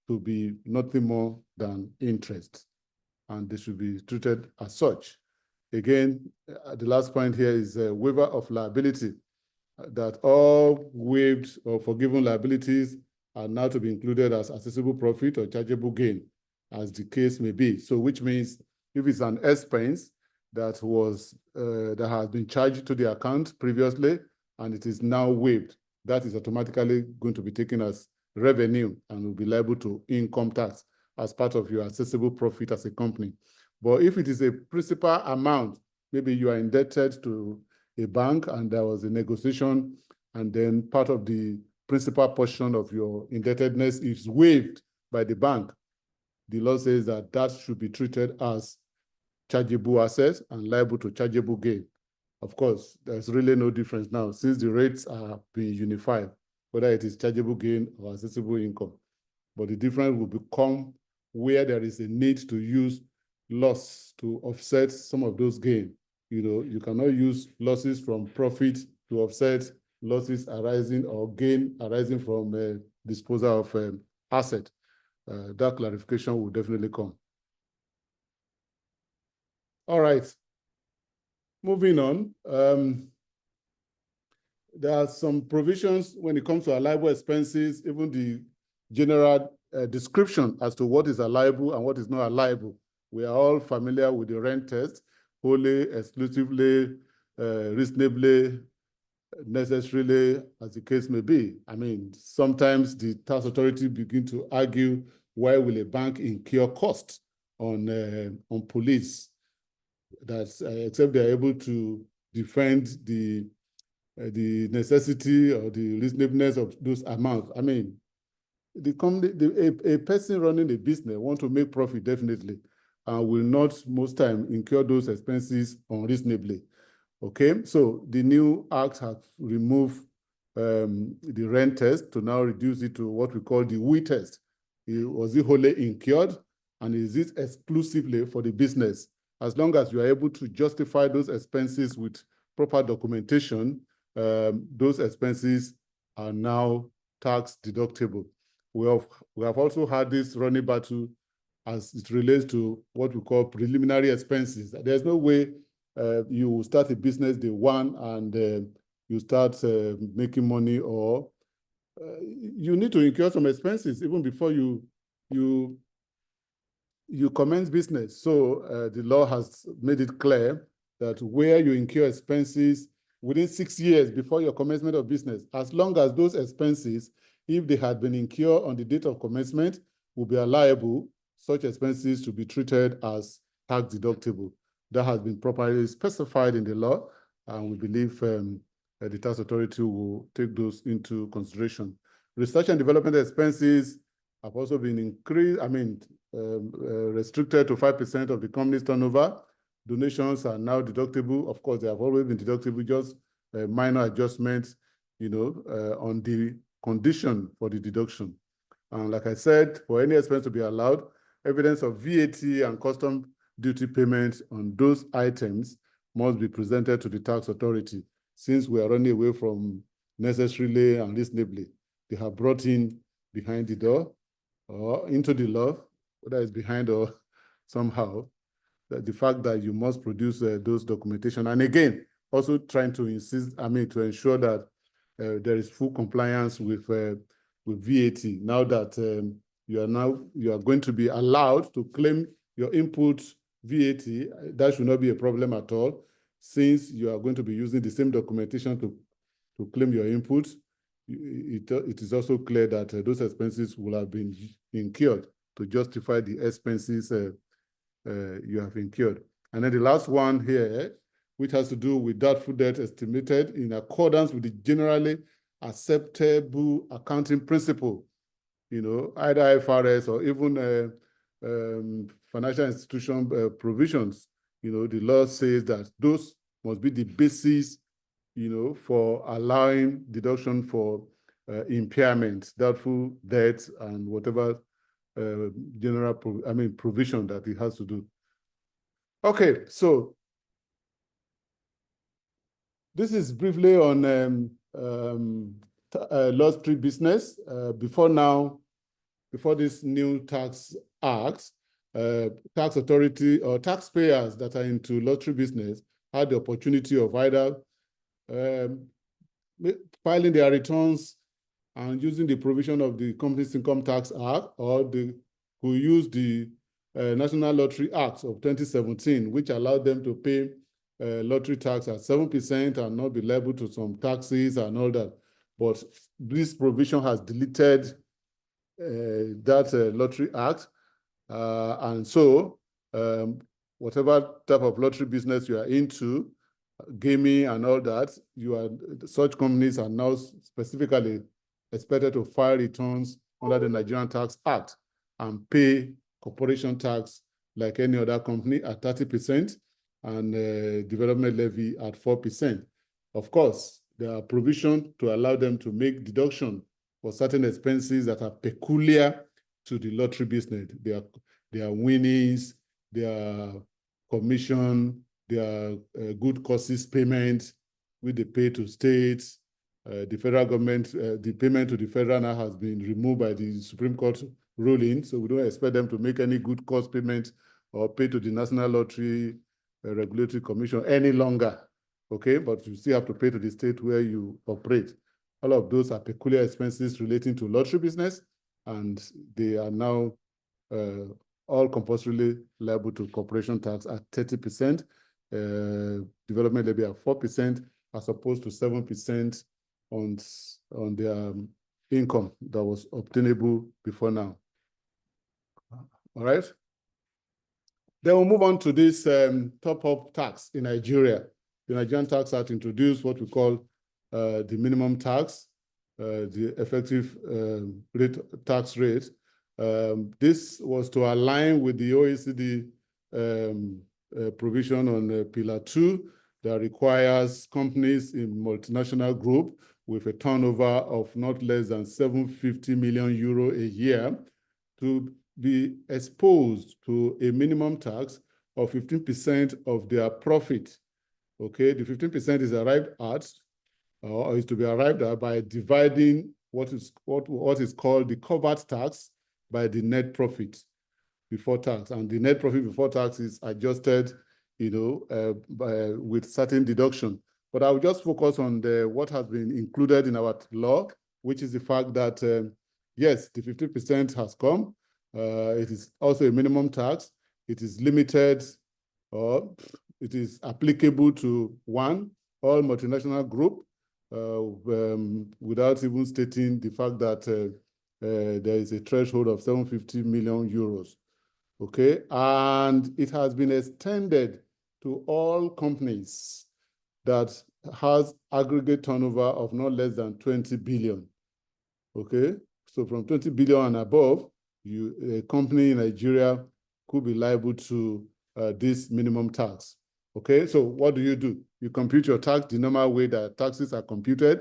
to be nothing more than interest, and they should be treated as such. Again, the last point here is a waiver of liability, that all waived or forgiven liabilities are now to be included as accessible profit or chargeable gain, as the case may be. So which means if it's an expense that has been charged to the account previously and it is now waived, that is automatically going to be taken as revenue and will be liable to income tax as part of your accessible profit as a company. But if it is a principal amount, maybe you are indebted to a bank and there was a negotiation and then part of the principal portion of your indebtedness is waived by the bank, the law says that that should be treated as chargeable assets and liable to chargeable gain. Of course, there's really no difference now since the rates are being unified, whether it is chargeable gain or accessible income. But the difference will become where there is a need to use loss to offset some of those gains. You cannot use losses from profit to offset losses arising or gain arising from disposal of asset. That clarification will definitely come. All right. Moving on. There are some provisions when it comes to allowable expenses, even the general description as to what is allowable and what is not allowable. We are all familiar with the rent test, wholly, exclusively, reasonably, necessarily, as the case may be. I mean, sometimes the tax authority begin to argue, why will a bank incur costs on police, that except they are able to defend the necessity or the reasonableness of those amounts. I mean, a person running a business want to make profit definitely, and will not most time incur those expenses unreasonably. Okay, so the new act has removed the rent test to now reduce it to what we call the WE test. Was it wholly incurred, and is it exclusively for the business? As long as you are able to justify those expenses with proper documentation, those expenses are now tax deductible. We have also had this running battle as it relates to what we call preliminary expenses. There's no way you start a business day one and you start making money, or you need to incur some expenses even before you commence business. So the law has made it clear that where you incur expenses within 6 years before your commencement of business, as long as those expenses, if they had been incurred on the date of commencement, will be liable, such expenses to be treated as tax deductible. That has been properly specified in the law, and we believe the tax authority will take those into consideration. Research and development expenses have also been increased, restricted to 5% of the company's turnover. Donations are now deductible. Of course, they have always been deductible, just minor adjustments, on the condition for the deduction. And like I said, for any expense to be allowed, evidence of VAT and custom duty payments on those items must be presented to the tax authority. Since we are running away from necessarily and reasonably, they have brought in behind the door or into the law, whether it's behind or somehow, that the fact that you must produce those documentation. And again, also trying to insist, to ensure that there is full compliance with VAT. Now that you are going to be allowed to claim your input VAT, that should not be a problem at all, since you are going to be using the same documentation to claim your input. It is also clear that those expenses will have been incurred to justify the expenses you have incurred. And then the last one here, which has to do with doubtful debt estimated in accordance with the generally acceptable accounting principle, either IFRS or even financial institution provisions. The law says that those must be the basis, for allowing deduction for impairment, doubtful debt, and whatever general provision that it has to do. Okay, so this is briefly on lottery business. Before this new tax act, tax authority or taxpayers that are into lottery business had the opportunity of either filing their returns and using the provision of the Companies Income Tax Act, or who use the National Lottery Act of 2017, which allowed them to pay lottery tax at 7% and not be liable to some taxes and all that. But this provision has deleted that Lottery Act. And so whatever type of lottery business you are into, gaming and all that, such companies are now specifically expected to file returns under the Nigerian Tax Act and pay corporation tax like any other company at 30% and development levy at 4%. Of course, there are provisions to allow them to make deduction for certain expenses that are peculiar to the lottery business. Their winnings, their commission, their good causes payments, which they pay to states. The federal government, the payment to the federal now has been removed by the Supreme Court ruling, so we don't expect them to make any good cause payment or pay to the National Lottery Regulatory Commission any longer, okay? But you still have to pay to the state where you operate. All of those are peculiar expenses relating to lottery business, and they are now all compulsorily liable to corporation tax at 30%, development levy at 4%, as opposed to 7% on their income that was obtainable before now. All right. Then we'll move on to this top-up tax in Nigeria. The Nigerian Tax Act introduced what we call the minimum tax, the effective tax rate. This was to align with the OECD provision on Pillar 2 that requires companies in multinational group with a turnover of not less than 750 million euro a year to be exposed to a minimum tax of 15% of their profit. Okay, the 15% is arrived at, or is to be arrived at by dividing what is called the covered tax by the net profit before tax. And the net profit before tax is adjusted, with certain deduction. But I will just focus on what has been included in our law, which is the fact that, yes, the 50% has come. It is also a minimum tax. It is limited, or it is applicable to all multinational group, without even stating the fact that there is a threshold of 750 million euros. Okay, and it has been extended to all companies that has aggregate turnover of not less than 20 billion. Okay, so from 20 billion and above, a company in Nigeria could be liable to this minimum tax. Okay, so what do? You compute your tax the normal way that taxes are computed.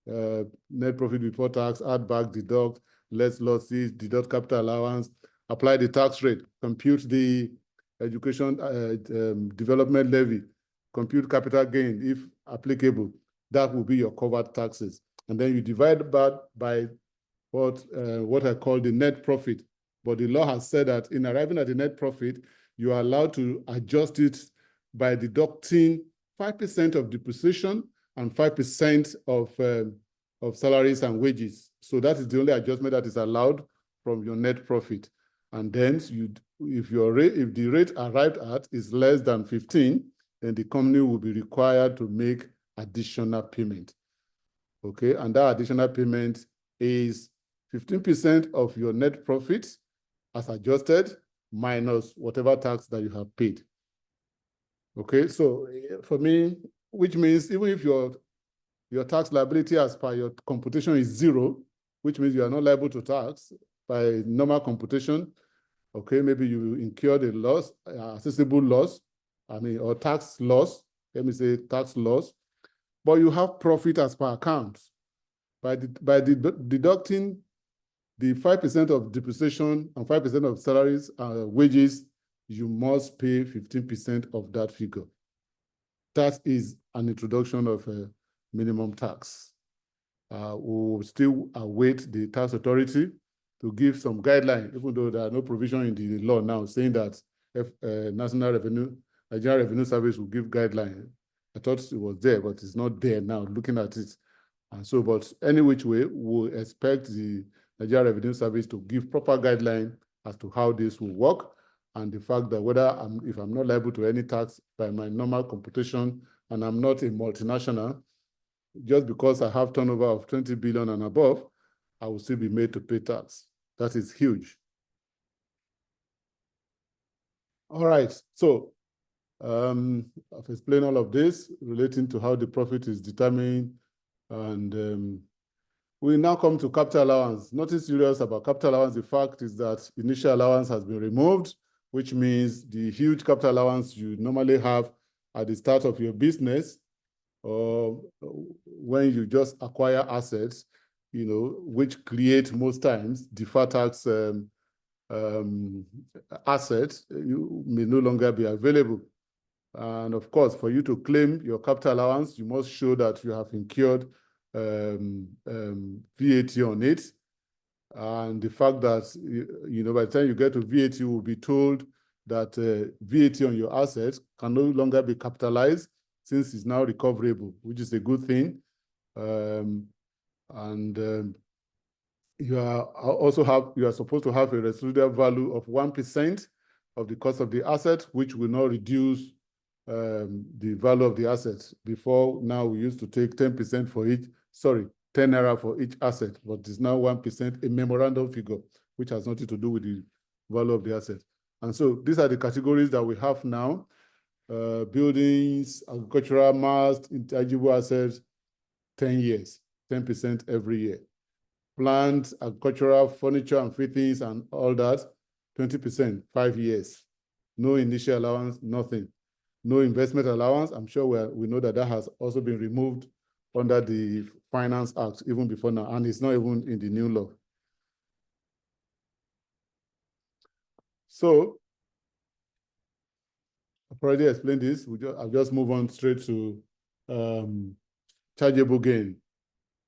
Net profit before tax, add back, deduct, less losses, deduct capital allowance, apply the tax rate, compute the education development levy, compute capital gain if applicable. That will be your covered taxes. And then you divide that by what I call the net profit. But the law has said that in arriving at the net profit, you are allowed to adjust it by deducting 5% of depreciation and 5% of salaries and wages. So that is the only adjustment that is allowed from your net profit. And then if the rate arrived at is less than 15, then the company will be required to make additional payment. Okay, and that additional payment is 15% of your net profit as adjusted minus whatever tax that you have paid. Okay, so for me, which means even if your tax liability as per your computation is 0, which means you are not liable to tax by normal computation, okay, maybe you incurred a loss, assessable loss, or tax loss, let me say tax loss, but you have profit as per account. By deducting the 5% of depreciation and 5% of salaries and wages, you must pay 15% of that figure. That is an introduction of a minimum tax. We will still await the tax authority to give some guideline, even though there are no provision in the law now saying that Nigerian Revenue Service will give guideline. I thought it was there, but it's not there now, looking at it. And so, but any which way, we'll expect the Nigerian Revenue Service to give proper guideline as to how this will work, and the fact that if I'm not liable to any tax by my normal computation and I'm not a multinational, just because I have turnover of 20 billion and above, I will still be made to pay tax. That is huge. All right, so I've explained all of this relating to how the profit is determined, and we now come to capital allowance. Nothing serious about capital allowance. The fact is that initial allowance has been removed, which means the huge capital allowance you normally have at the start of your business, or when you just acquire assets, which create most times deferred tax assets, you may no longer be available. And of course, for you to claim your capital allowance, you must show that you have incurred VAT on it. And the fact that, by the time you get to VAT, you will be told that VAT on your assets can no longer be capitalized since it's now recoverable, which is a good thing. You are supposed to have a residual value of 1% of the cost of the asset, which will not reduce the value of the assets. Before now, we used to take 10% for each, 10 naira for each asset, but it's now 1%, a memorandum figure, which has nothing to do with the value of the asset. And so these are the categories that we have now. Buildings, agricultural mass, intangible assets, 10 years, 10% every year. Plant, agricultural, furniture and fittings and all that, 20%, 5 years. No initial allowance, nothing. No investment allowance. I'm sure we know that has also been removed under the Finance Act even before now, and it's not even in the new law. So I've already explained this. I'll just move on straight to chargeable gain.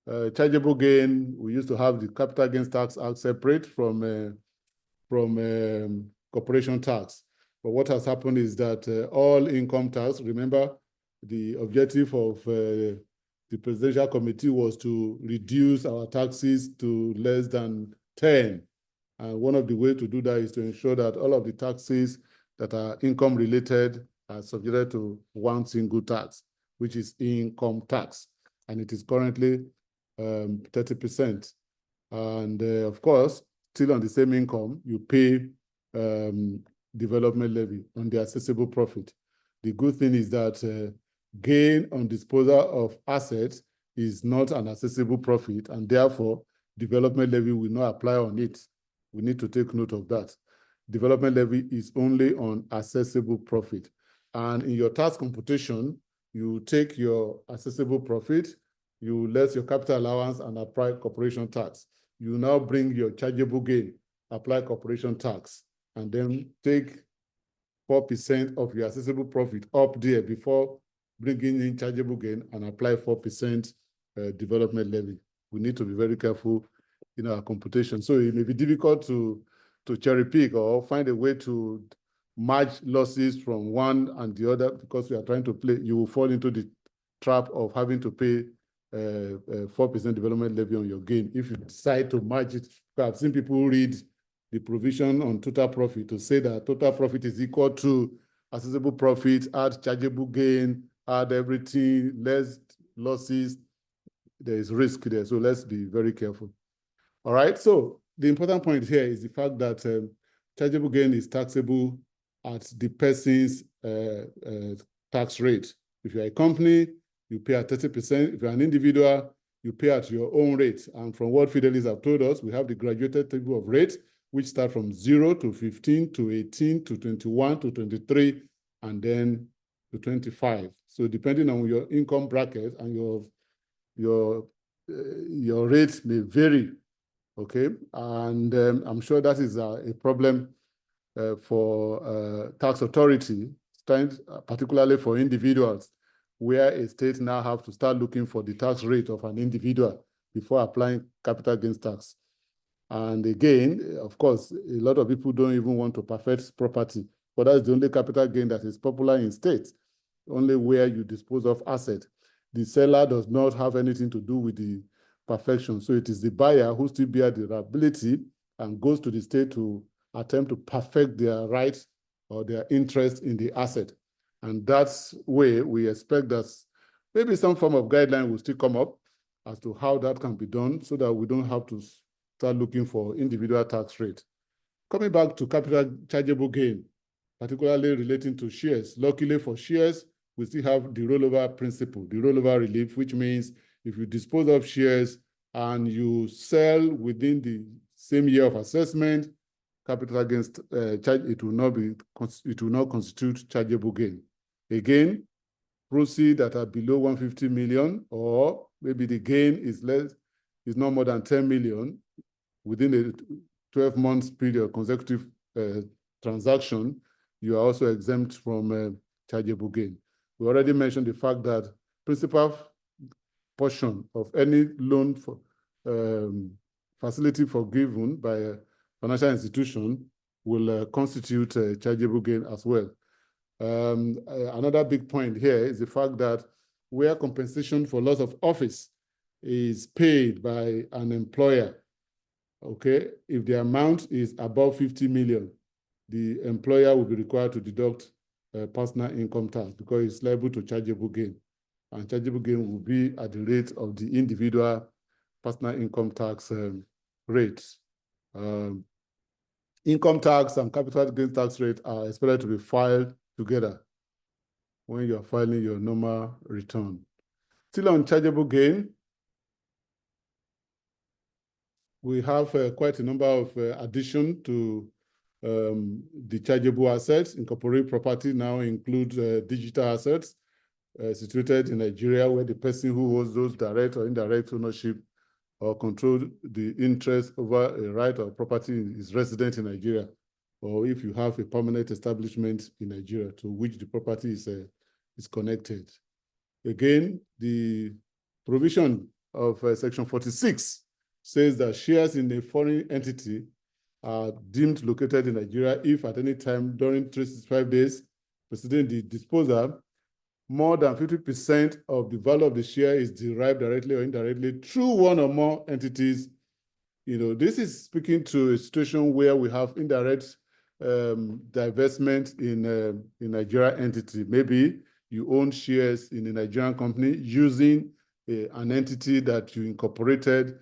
Chargeable gain, we used to have the Capital Gains Tax Act separate from corporation tax. But what has happened is that all income tax, remember, the objective of the Presidential Committee was to reduce our taxes to less than 10. And one of the ways to do that is to ensure that all of the taxes that are income related are subjected to one single tax, which is income tax. And it is currently 30%. And of course, still on the same income, you pay development levy on the assessable profit. The good thing is that gain on disposal of assets is not an assessable profit, and therefore development levy will not apply on it. We need to take note of that. Development levy is only on assessable profit. And in your tax computation, you take your assessable profit, you less your capital allowance and apply corporation tax. You now bring your chargeable gain, apply corporation tax, and then take 4% of your assessable profit up there before bringing in chargeable gain and apply 4% development levy. We need to be very careful in our computation. So it may be difficult to cherry pick or find a way to match losses from one and the other because we are trying to play. You will fall into the trap of having to pay 4% development levy on your gain if you decide to match it. I've seen people read the provision on total profit to say that total profit is equal to assessable profit, add chargeable gain, add everything, less losses. There is risk there, so let's be very careful. All right, so the important point here is the fact that chargeable gain is taxable at the person's tax rate. If you're a company, you pay at 30%. If you're an individual, you pay at your own rate. And from what Fidelis have told us, we have the graduated table of rates, which start from 0 to 15 to 18 to 21 to 23, and then to 25. So depending on your income bracket and your rate may vary, okay? And I'm sure that is a problem for tax authority, particularly for individuals, where a state now have to start looking for the tax rate of an individual before applying capital gains tax. And again, of course, a lot of people don't even want to perfect property, but that's the only capital gain that is popular in states, only where you dispose of asset. The seller does not have anything to do with the perfection. So it is the buyer who still bears the liability and goes to the state to attempt to perfect their rights or their interest in the asset. And that's where we expect that maybe some form of guideline will still come up as to how that can be done so that we don't have to start looking for individual tax rate. Coming back to capital chargeable gain, particularly relating to shares. Luckily for shares, we still have the rollover principle, the rollover relief, which means if you dispose of shares and you sell within the same year of assessment, capital gains charge, it will not constitute chargeable gain. Again, proceeds that are below 150 million, or maybe the gain is not more than 10 million within a 12 months period consecutive transaction, you are also exempt from chargeable gain. We already mentioned the fact that principal portion of any loan for facility forgiven by a financial institution will constitute a chargeable gain as well. Another big point here is the fact that where compensation for loss of office is paid by an employer, okay, if the amount is above 50 million, the employer will be required to deduct personal income tax because it's liable to chargeable gain. And chargeable gain will be at the rate of the individual personal income tax rate. income tax and capital gains tax rate are expected to be filed together when you are filing your normal return. Still on chargeable gain, we have quite a number of addition to the chargeable assets. Incorporated property now includes digital assets situated in Nigeria, where the person who holds those direct or indirect ownership or control the interest over a right or property is resident in Nigeria, or if you have a permanent establishment in Nigeria to which the property is connected. Again, the provision of Section 46 says that shares in a foreign entity are deemed located in Nigeria if at any time during 365 days preceding the disposal, more than 50% of the value of the share is derived directly or indirectly through one or more entities. You know, this is speaking to a situation where we have indirect divestment in Nigeria entity. Maybe you own shares in a Nigerian company using an entity that you incorporated,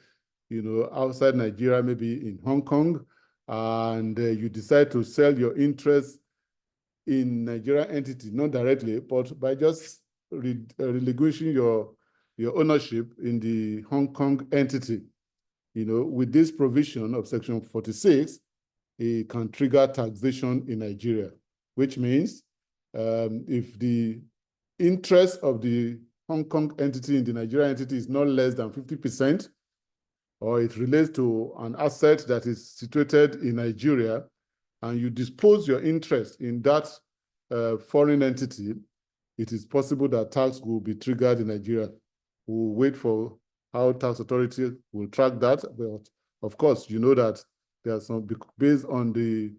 you know, outside Nigeria, maybe in Hong Kong, and you decide to sell your interest in Nigeria entity, not directly, but by just relinquishing your ownership in the Hong Kong entity. You know, with this provision of Section 46, it can trigger taxation in Nigeria, which means if the interest of the Hong Kong entity in the Nigeria entity is not less than 50%, or it relates to an asset that is situated in Nigeria, and you dispose your interest in that foreign entity, it is possible that tax will be triggered in Nigeria. We'll wait for how tax authority will track that. But of course, you know that there are some, based on the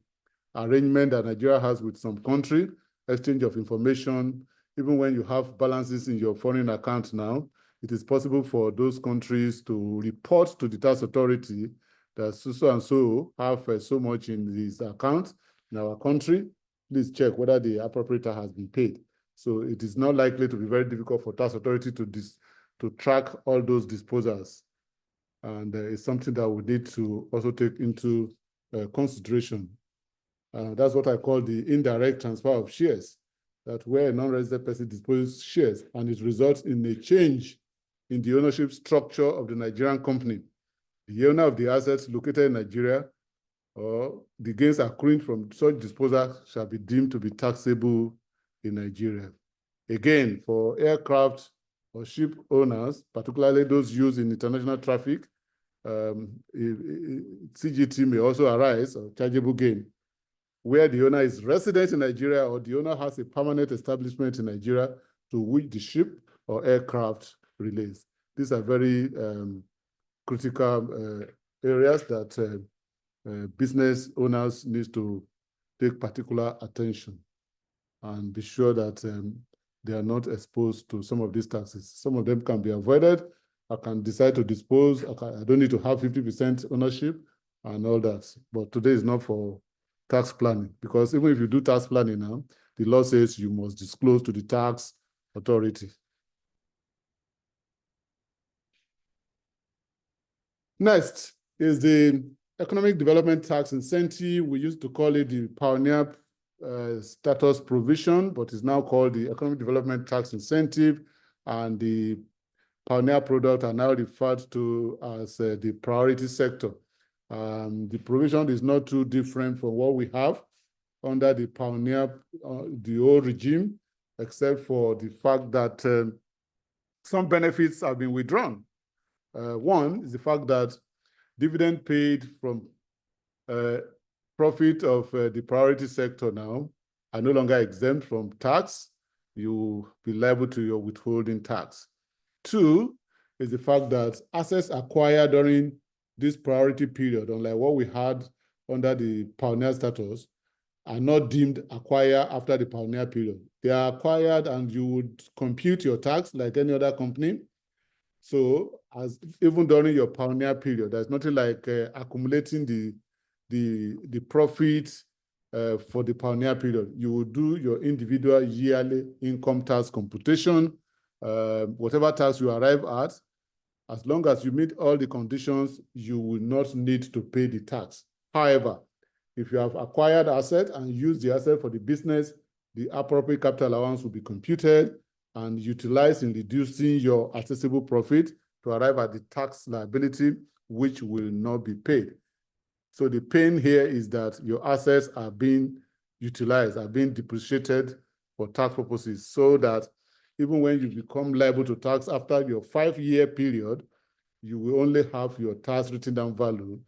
arrangement that Nigeria has with some country, exchange of information, even when you have balances in your foreign account now, it is possible for those countries to report to the tax authority that so and so have so much in this account in our country. Please check whether the appropriator has been paid. So it is not likely to be very difficult for tax authority to track all those disposals. And it's something that we need to also take into consideration. That's what I call the indirect transfer of shares, that where a non-resident person disposes shares and it results in a change in the ownership structure of the Nigerian company. The owner of the assets located in Nigeria or the gains accruing from such disposal shall be deemed to be taxable in Nigeria. Again, for aircraft or ship owners, particularly those used in international traffic, CGT may also arise, or chargeable gain, where the owner is resident in Nigeria or the owner has a permanent establishment in Nigeria to which the ship or aircraft relates. These are very critical areas that business owners need to take particular attention and be sure that they are not exposed to some of these taxes. Some of them can be avoided. I can decide to dispose. I don't need to have 50% ownership and all that. But today is not for tax planning, because even if you do tax planning now, the law says you must disclose to the tax authority. Next is the Economic Development Tax Incentive. We used to call it the Pioneer Status Provision, but it's now called the Economic Development Tax Incentive, and the Pioneer product are now referred to as the priority sector. The provision is not too different from what we have under the Pioneer, the old regime, except for the fact that some benefits have been withdrawn. One is the fact that dividend paid from profit of the priority sector now are no longer exempt from tax. You will be liable to your withholding tax. Two is the fact that assets acquired during this priority period, unlike what we had under the Pioneer status, are not deemed acquired after the Pioneer period. They are acquired and you would compute your tax like any other company. So as even during your Pioneer period, there's nothing like accumulating the profit for the Pioneer period. You will do your individual yearly income tax computation, whatever tax you arrive at. As long as you meet all the conditions, you will not need to pay the tax. However, If you have acquired asset and used the asset for the business, the appropriate capital allowance will be computed and utilized in reducing your accessible profit to arrive at the tax liability, which will not be paid. So the pain here is that your assets are being utilized, are being depreciated for tax purposes, so that even when you become liable to tax after your 5-year period, you will only have your tax written down value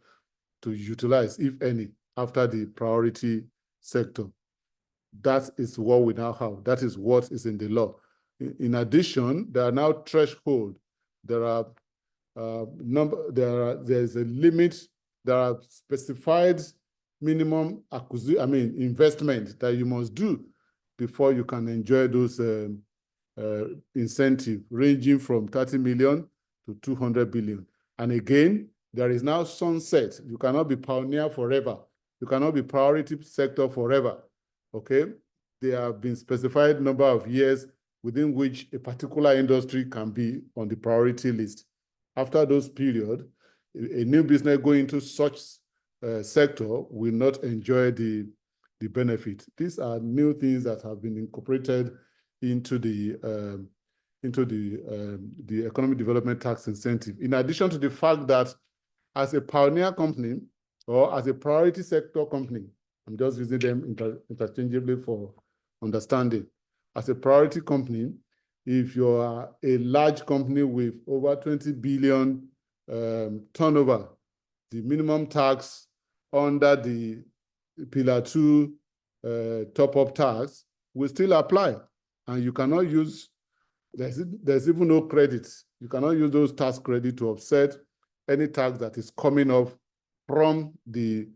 to utilize, if any, after the priority sector. That is what we now have. That is what is in the law. In addition, there are now thresholds. There are there's a limit. There are specified minimum investment that you must do before you can enjoy those incentives, ranging from 30 million to 200 billion. And again, there is now sunset. You cannot be pioneer forever. You cannot be priority sector forever. Okay? There have been specified number of years within which a particular industry can be on the priority list. After those period, a new business going into such sector will not enjoy the benefit. These are new things that have been incorporated into the economic development tax incentive. In addition to the fact that as a pioneer company or as a priority sector company, I'm just using them interchangeably for understanding. As a priority company, if you are a large company with over 20 billion turnover, the minimum tax under the Pillar 2 top-up tax will still apply. And you cannot use, there's even no credit. You cannot use those tax credit to offset any tax that is coming off from the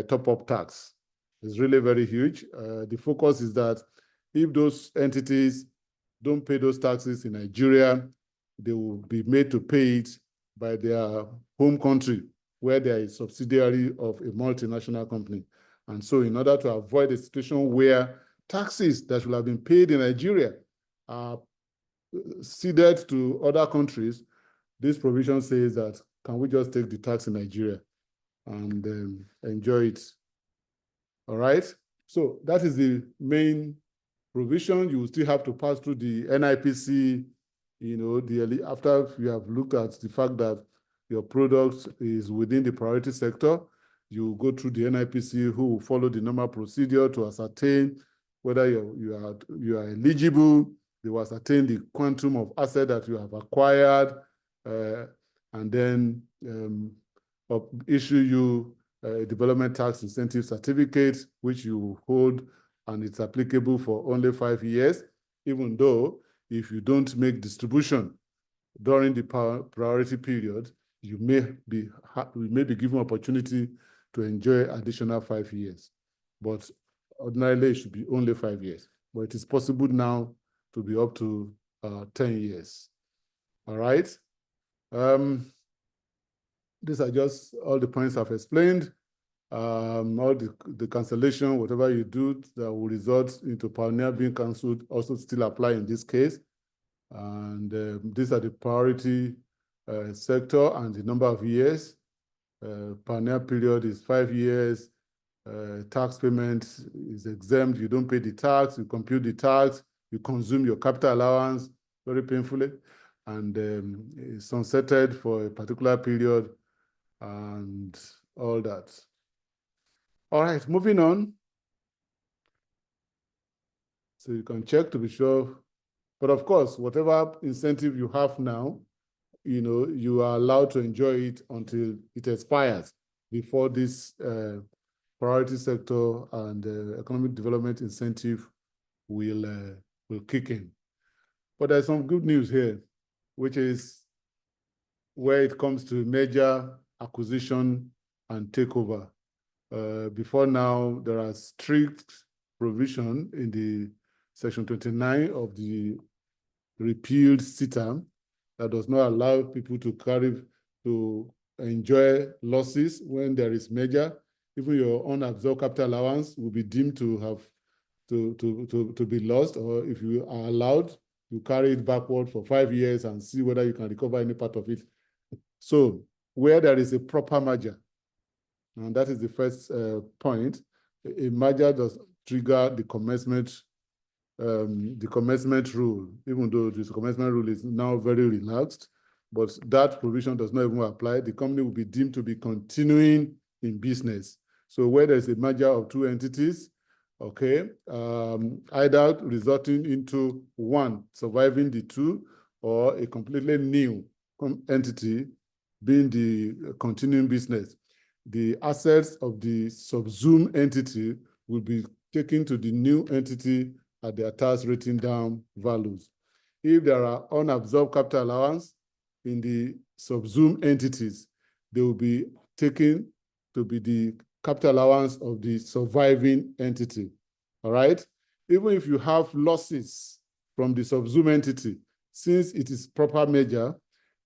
top-up tax. It's really very huge. The focus is that if those entities don't pay those taxes in Nigeria, they will be made to pay it by their home country, where they are a subsidiary of a multinational company. And so in order to avoid a situation where taxes that should have been paid in Nigeria are ceded to other countries, this provision says that, can we just take the tax in Nigeria and enjoy it? All right? So that is the main provision. You will still have to pass through the NIPC, after you have looked at the fact that your product is within the priority sector, you go through the NIPC, who will follow the normal procedure to ascertain whether you are eligible. They will ascertain the quantum of asset that you have acquired, and then issue you a development tax incentive certificate, which you hold, and it's applicable for only 5 years, even though if you don't make distribution during the priority period, you may be given opportunity to enjoy additional 5 years. But ordinarily, it should be only 5 years. But it is possible now to be up to 10 years. All right? These are just all the points I've explained. All the cancellation, whatever you do that will result into pioneer being cancelled, also still apply in this case. And these are the priority sector and the number of years. Pioneer period is 5 years. Tax payment is exempt. You don't pay the tax, you compute the tax, you consume your capital allowance very painfully, and it's sunsetted for a particular period and all that. All right, moving on. So you can check to be sure. But of course, whatever incentive you have now, you are allowed to enjoy it until it expires before this priority sector and economic development incentive will kick in. But there's some good news here, which is where it comes to merger, acquisition, and takeover. Before now, there are strict provision in the Section 29 of the repealed CITAM that does not allow people to enjoy losses when there is merger. Even your unabsorbed capital allowance will be deemed to have to be lost, or if you are allowed, you carry it backward for 5 years and see whether you can recover any part of it. So where there is a proper merger, and that is the first point, a merger does trigger the commencement rule, even though this commencement rule is now very relaxed, but that provision does not even apply. The company will be deemed to be continuing in business. So where there's a merger of two entities, okay, either resulting into one surviving the two or a completely new entity being the continuing business, the assets of the subsumed entity will be taken to the new entity at their tax rating down values. If there are unabsorbed capital allowance in the subsumed entities, they will be taken to be the capital allowance of the surviving entity, all right? Even if you have losses from the subsumed entity, since it is proper measure,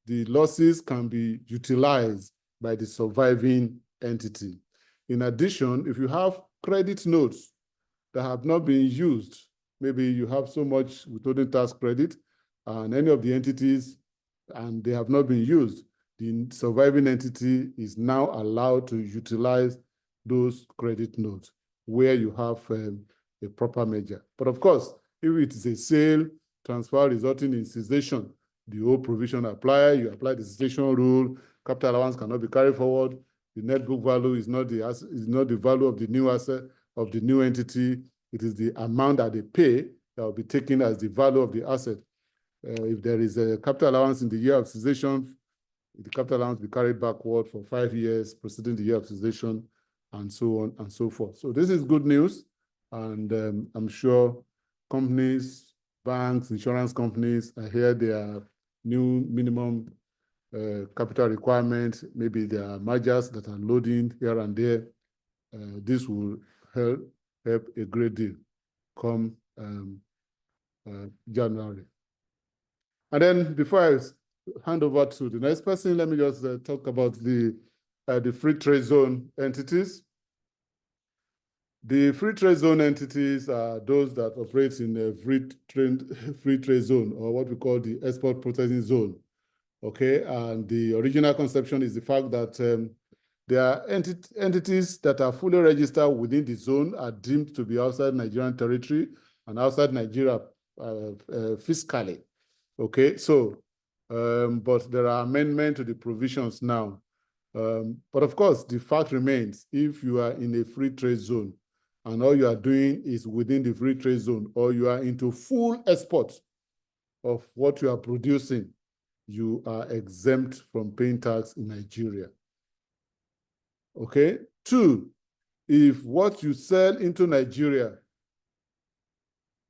the losses can be utilized by the surviving entity. In addition, if you have credit notes that have not been used, maybe you have so much withholding tax credit and any of the entities and they have not been used, the surviving entity is now allowed to utilize those credit notes where you have a proper measure. But of course, if it is a sale, transfer resulting in cessation, the old provision apply, you apply the cessation rule, capital allowance cannot be carried forward, the net book value is not the value of the new asset of the new entity, it is the amount that they pay that will be taken as the value of the asset. If there is a capital allowance in the year of cessation, the capital allowance will be carried backward for 5 years preceding the year of cessation, and so on and so forth. So this is good news, and I'm sure companies, banks, insurance companies, I hear their new minimum capital requirement, maybe there are mergers that are loading here and there. This will help a great deal come January. And then before I hand over to the next person, let me just talk about the free trade zone entities. The free trade zone entities are those that operate in a free trade zone, or what we call the export processing zone. Okay, and the original conception is the fact that there are entities that are fully registered within the zone are deemed to be outside Nigerian territory and outside Nigeria fiscally. Okay, so, but there are amendments to the provisions now. But of course, the fact remains, if you are in a free trade zone and all you are doing is within the free trade zone, or you are into full export of what you are producing, you are exempt from paying tax in Nigeria. Okay? 2, if what you sell into Nigeria,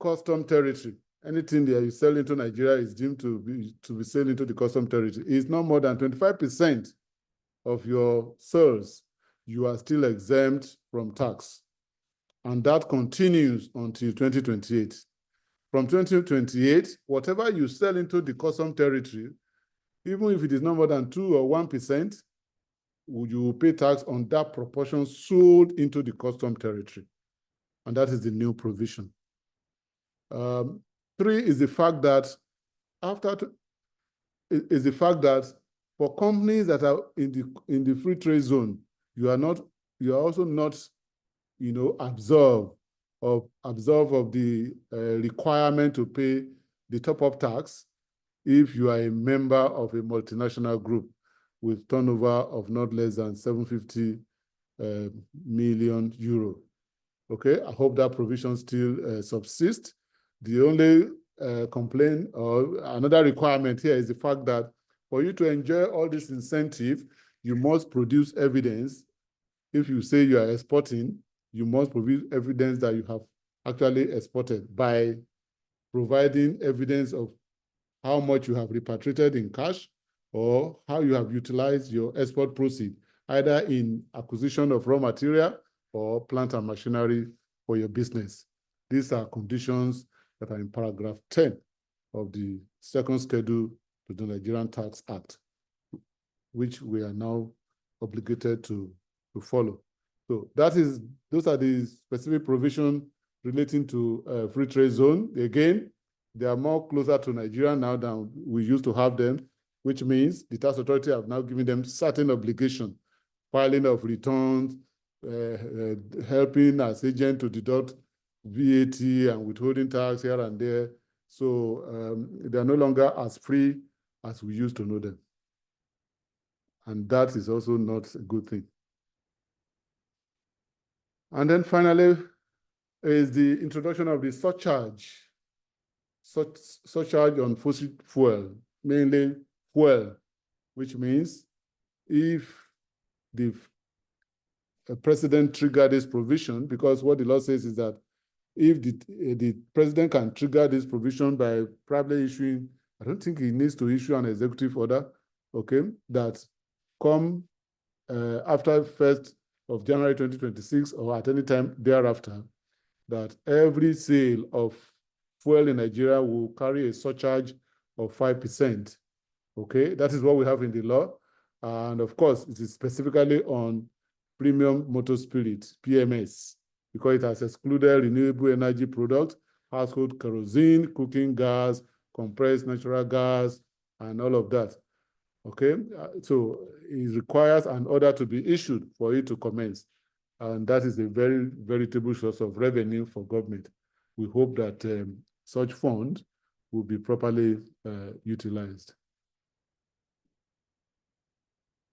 custom territory, anything that you sell into Nigeria is deemed to be sold into the custom territory, is not more than 25% of your sales, you are still exempt from tax. And that continues until 2028. From 2028, whatever you sell into the custom territory, even if it is not more than 2 or 1%, you will pay tax on that proportion sold into the custom territory. And that is the new provision. 3 is the fact that for companies that are in the free trade zone, you are also not, absolved of the requirement to pay the top-up tax if you are a member of a multinational group with turnover of not less than 750 million euro. Okay, I hope that provision still subsists. The only complaint or another requirement here is the fact that for you to enjoy all this incentive, you must produce evidence. If you say you are exporting, you must produce evidence that you have actually exported by providing evidence of how much you have repatriated in cash or how you have utilized your export proceed, either in acquisition of raw material or plant and machinery for your business. These are conditions that are in paragraph 10 of the second schedule to the Nigerian Tax Act, which we are now obligated to follow. So those are the specific provisions relating to free trade zone. Again, they are more closer to Nigeria now than we used to have them, which means the tax authority have now given them certain obligation, filing of returns, helping as agent to deduct VAT and withholding tax here and there. So they are no longer as free as we used to know them. And that is also not a good thing. And then finally is the introduction of the surcharge on fossil fuel, mainly fuel, which means if the president triggered this provision, because what the law says is that if the president can trigger this provision by probably issuing, I don't think he needs to issue an executive order, okay, that come after 1st of January 2026 or at any time thereafter, that every sale of fuel in Nigeria will carry a surcharge of 5%, okay? That is what we have in the law. And of course, it is specifically on premium motor spirit, PMS, because it has excluded renewable energy products, household kerosene, cooking gas, compressed natural gas, and all of that. Okay, so it requires an order to be issued for it to commence. And that is a very veritable source of revenue for government. We hope that such funds will be properly utilized.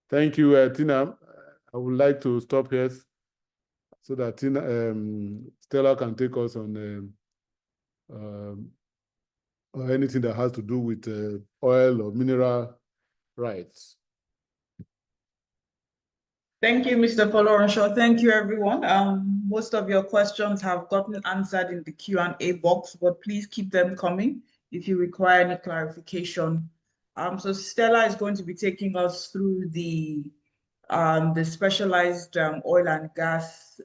Thank you, Tina. I would like to stop here so that Stella can take us on anything that has to do with oil or mineral rights. Thank you, Mr. Folorunsho. Thank you, everyone. Most of your questions have gotten answered in the Q&A box, but please keep them coming if you require any clarification. So Stella is going to be taking us through the specialized oil and gas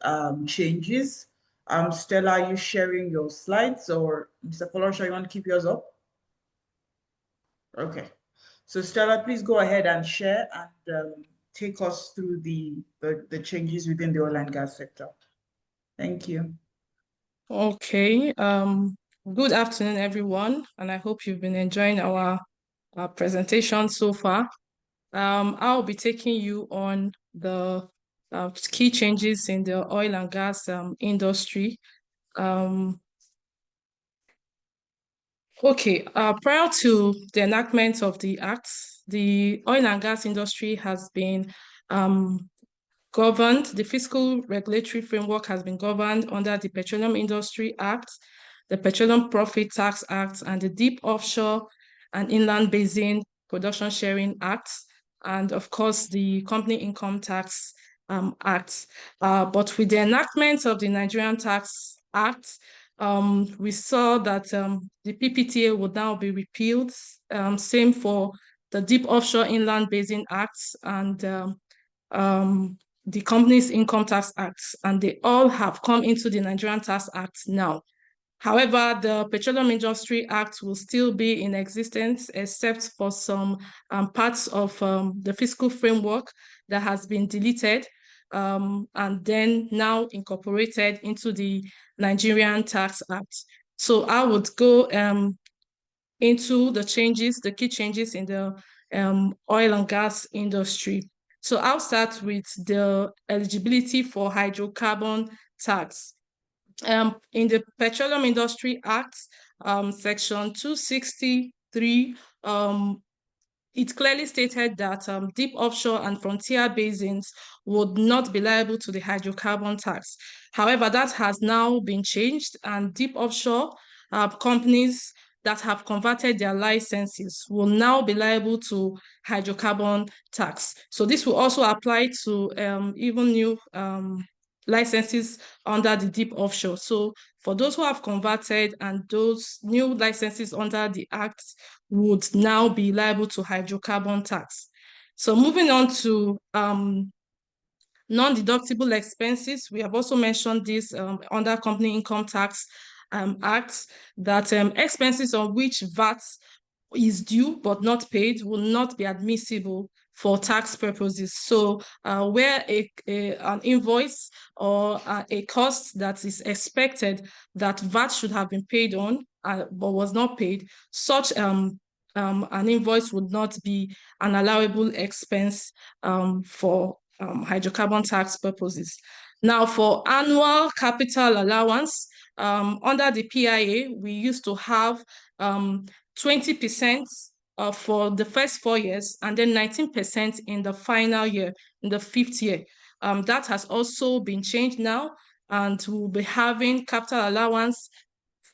changes. Stella, are you sharing your slides, or Mr. Folorunsho, you want to keep yours up? Okay. So Stella, please go ahead and share and take us through the changes within the oil and gas sector. Thank you. Okay. Good afternoon, everyone, and I hope you've been enjoying our presentation so far. I'll be taking you on the key changes in the oil and gas industry. Okay, prior to the enactment of the Act, the oil and gas industry has been governed, the fiscal regulatory framework has been governed under the Petroleum Industry Act, the Petroleum Profit Tax Act, and the Deep Offshore and Inland Basin Production Sharing Act, and of course, the Company Income Tax Act. But with the enactment of the Nigerian Tax Act, we saw that the PPTA would now be repealed. Same for the Deep Offshore Inland Basin Act and the Companies Income Tax Act, and they all have come into the Nigerian Tax Act now. However, the Petroleum Industry Act will still be in existence, except for some parts of the fiscal framework that has been deleted and then now incorporated into the Nigerian Tax Act. So I would go into the changes, the key changes in the oil and gas industry. So I'll start with the eligibility for hydrocarbon tax. In the Petroleum Industry Act, Section 263, it clearly stated that deep offshore and frontier basins would not be liable to the hydrocarbon tax. However, that has now been changed, and deep offshore companies that have converted their licenses will now be liable to hydrocarbon tax. So this will also apply to even new licenses under the deep offshore. So for those who have converted and those new licenses under the Act would now be liable to hydrocarbon tax. So moving on to non-deductible expenses, we have also mentioned this under Company Income Tax Act, that expenses on which VAT is due but not paid will not be admissible for tax purposes. So where an invoice or a cost that is expected that VAT should have been paid on but was not paid, such an invoice would not be an allowable expense for hydrocarbon tax purposes. Now, for annual capital allowance, under the PIA, we used to have 20% for the first 4 years, and then 19% in the final year, in the 5th year. That has also been changed now, and we'll be having capital allowance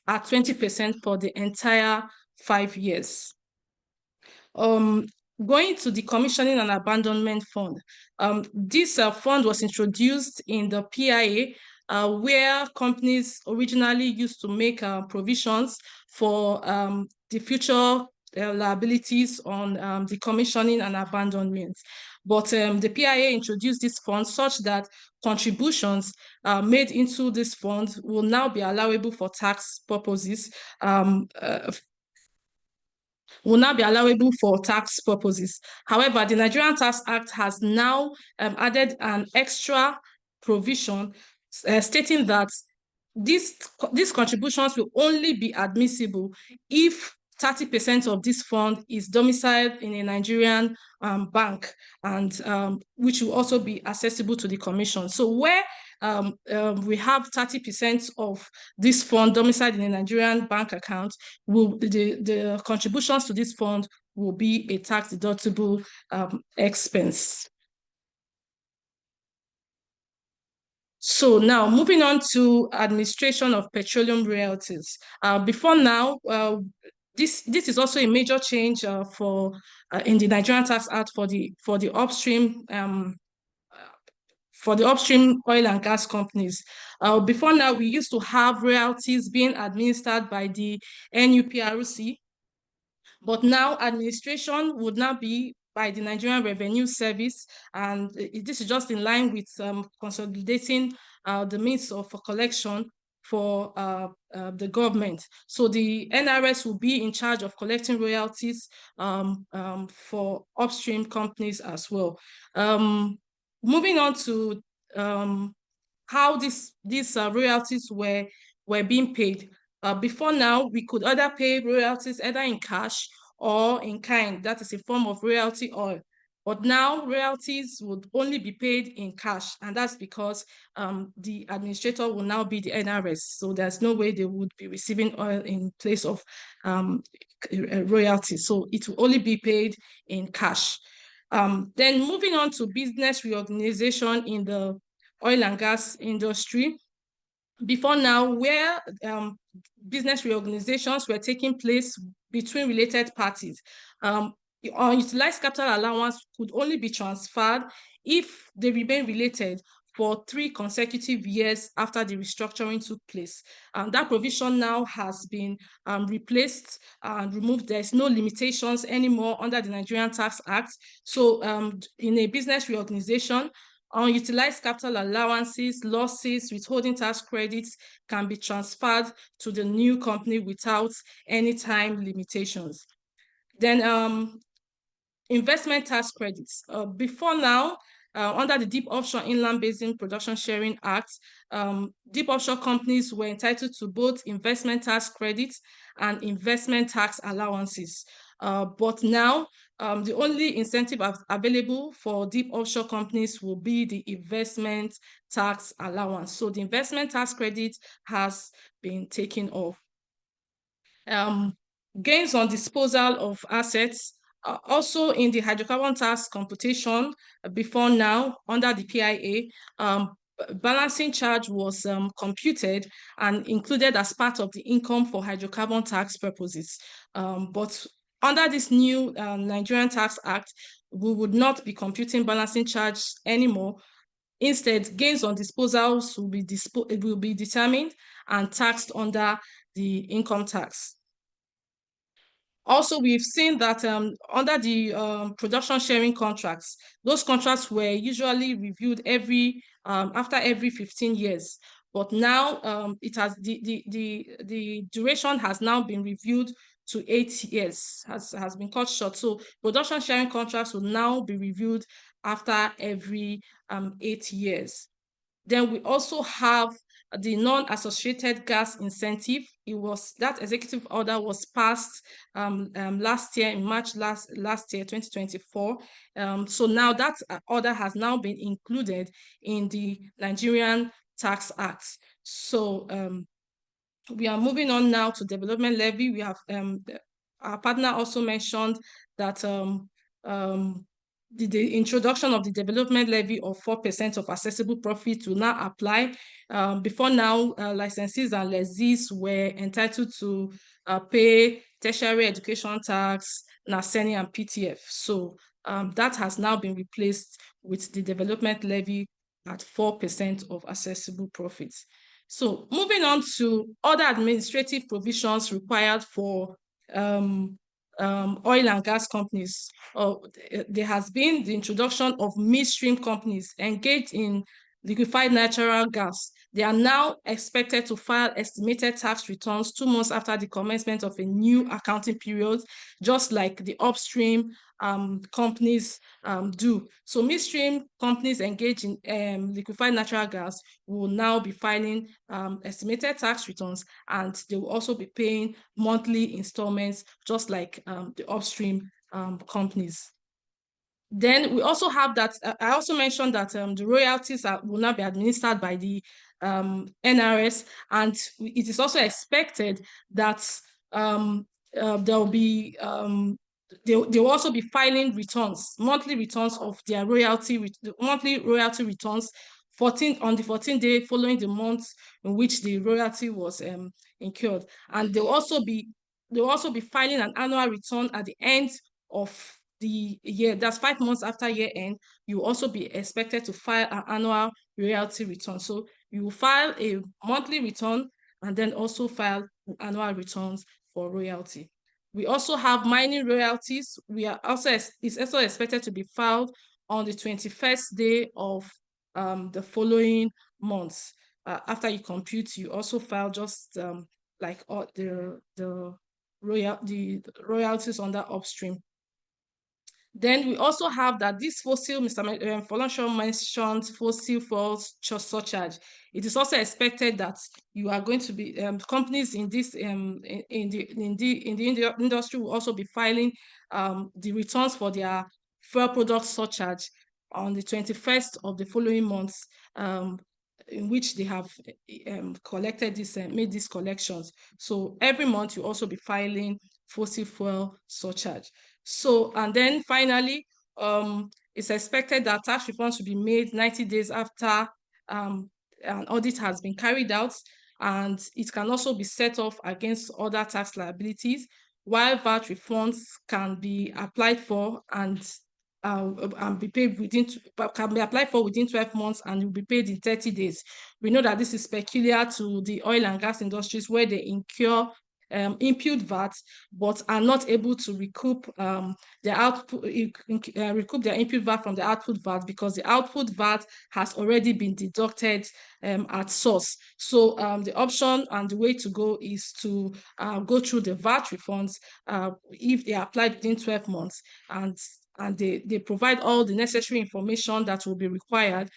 at 20% for the entire 5 years. Going to the Commissioning and Abandonment Fund. This fund was introduced in the PIA, where companies originally used to make provisions for the future liabilities on the commissioning and abandonment. But the PIA introduced this fund such that contributions made into this fund will now be allowable for tax purposes, However, the Nigerian Tax Act has now added an extra provision stating that these contributions will only be admissible if 30% of this fund is domiciled in a Nigerian bank, and which will also be accessible to the Commission. So where we have 30% of this fund domiciled in a Nigerian bank account, the contributions to this fund will be a tax-deductible expense. So now, moving on to administration of petroleum royalties. Before now, this is also a major change in the Nigerian Tax Act for the upstream oil and gas companies. Before now, we used to have royalties being administered by the NUPRC, but now administration would now be by the Nigerian Revenue Service, and this is just in line with consolidating the means of collection for the government. So the NRS will be in charge of collecting royalties for upstream companies as well. Moving on to how these royalties were being paid. Before now, we could either pay royalties either in cash or in kind, that is a form of royalty oil. But now royalties would only be paid in cash, and that's because the administrator will now be the NRS. So there's no way they would be receiving oil in place of royalties. So it will only be paid in cash. Then moving on to business reorganization in the oil and gas industry. Before now, where business reorganizations were taking place between related parties, unutilized capital allowance could only be transferred if they remain related for 3 consecutive years after the restructuring took place. That provision now has been replaced and removed. There's no limitations anymore under the Nigerian Tax Act. So in a business reorganization, unutilized capital allowances, losses, withholding tax credits can be transferred to the new company without any time limitations. Then investment tax credits. Before now, under the Deep Offshore Inland Basin Production Sharing Act, deep offshore companies were entitled to both investment tax credits and investment tax allowances. But now, the only incentive available for deep offshore companies will be the investment tax allowance. So the investment tax credit has been taken off. Gains on disposal of assets. Also in the hydrocarbon tax computation, before now, under the PIA, balancing charge was computed and included as part of the income for hydrocarbon tax purposes. But under this new Nigerian Tax Act, we would not be computing balancing charge anymore. Instead, gains on disposals will be determined and taxed under the income tax. Also, we've seen that under the production sharing contracts, those contracts were usually reviewed after every 15 years. But now the duration has now been reviewed to 8 years, has been cut short. So production sharing contracts will now be reviewed after every 8 years. Then we also have the non-associated gas incentive. That executive order was passed last year, in March last year, 2024. So now that order has now been included in the Nigerian Tax Act. So we are moving on now to development levy. We have our partner also mentioned that the introduction of the development levy of 4% of accessible profit will now apply. Before now, licensees and lessees were entitled to pay tertiary education tax, NASENI, and PTF. So that has now been replaced with the development levy at 4% of accessible profits. So moving on to other administrative provisions required for oil and gas companies. There has been the introduction of midstream companies engaged in liquefied natural gas. They are now expected to file estimated tax returns 2 months after the commencement of a new accounting period, just like the upstream companies do. So midstream companies engaged in liquefied natural gas will now be filing estimated tax returns, and they will also be paying monthly installments, just like the upstream companies. Then we also have that, I also mentioned that the royalties will now be administered by the NRS, and it is also expected that there will be they will also be filing returns, monthly returns of their monthly royalty returns on the 14th day following the month in which the royalty was incurred. And they'll also be filing an annual return at the end of the year. That's 5 months after year end. You will also be expected to file an annual royalty return. So you will file a monthly return and then also file annual returns for royalty. We also have mining royalties. It's also expected to be filed on the 21st day of the following months. After you compute, you also file just like all the royalties on that upstream. Then we also have that this fossil, Mr. Folonshaw mentioned fossil fuels surcharge. It is also expected that you are going to be companies in this in the industry will also be filing the returns for their fuel product surcharge on the 21st of the following months, in which they have collected this made these collections. So every month you also be filing fossil fuel surcharge. So, and then finally, it's expected that tax refunds will be made 90 days after an audit has been carried out, and it can also be set off against other tax liabilities, while VAT refunds can be applied for and be paid can be applied for within 12 months and will be paid in 30 days. We know that this is peculiar to the oil and gas industries, where they incur input VAT, but are not able to recoup their output, recoup their input VAT from the output VAT, because the output VAT has already been deducted at source. So the option and the way to go is to go through the VAT refunds if they are applied within 12 months, and they provide all the necessary information that will be required.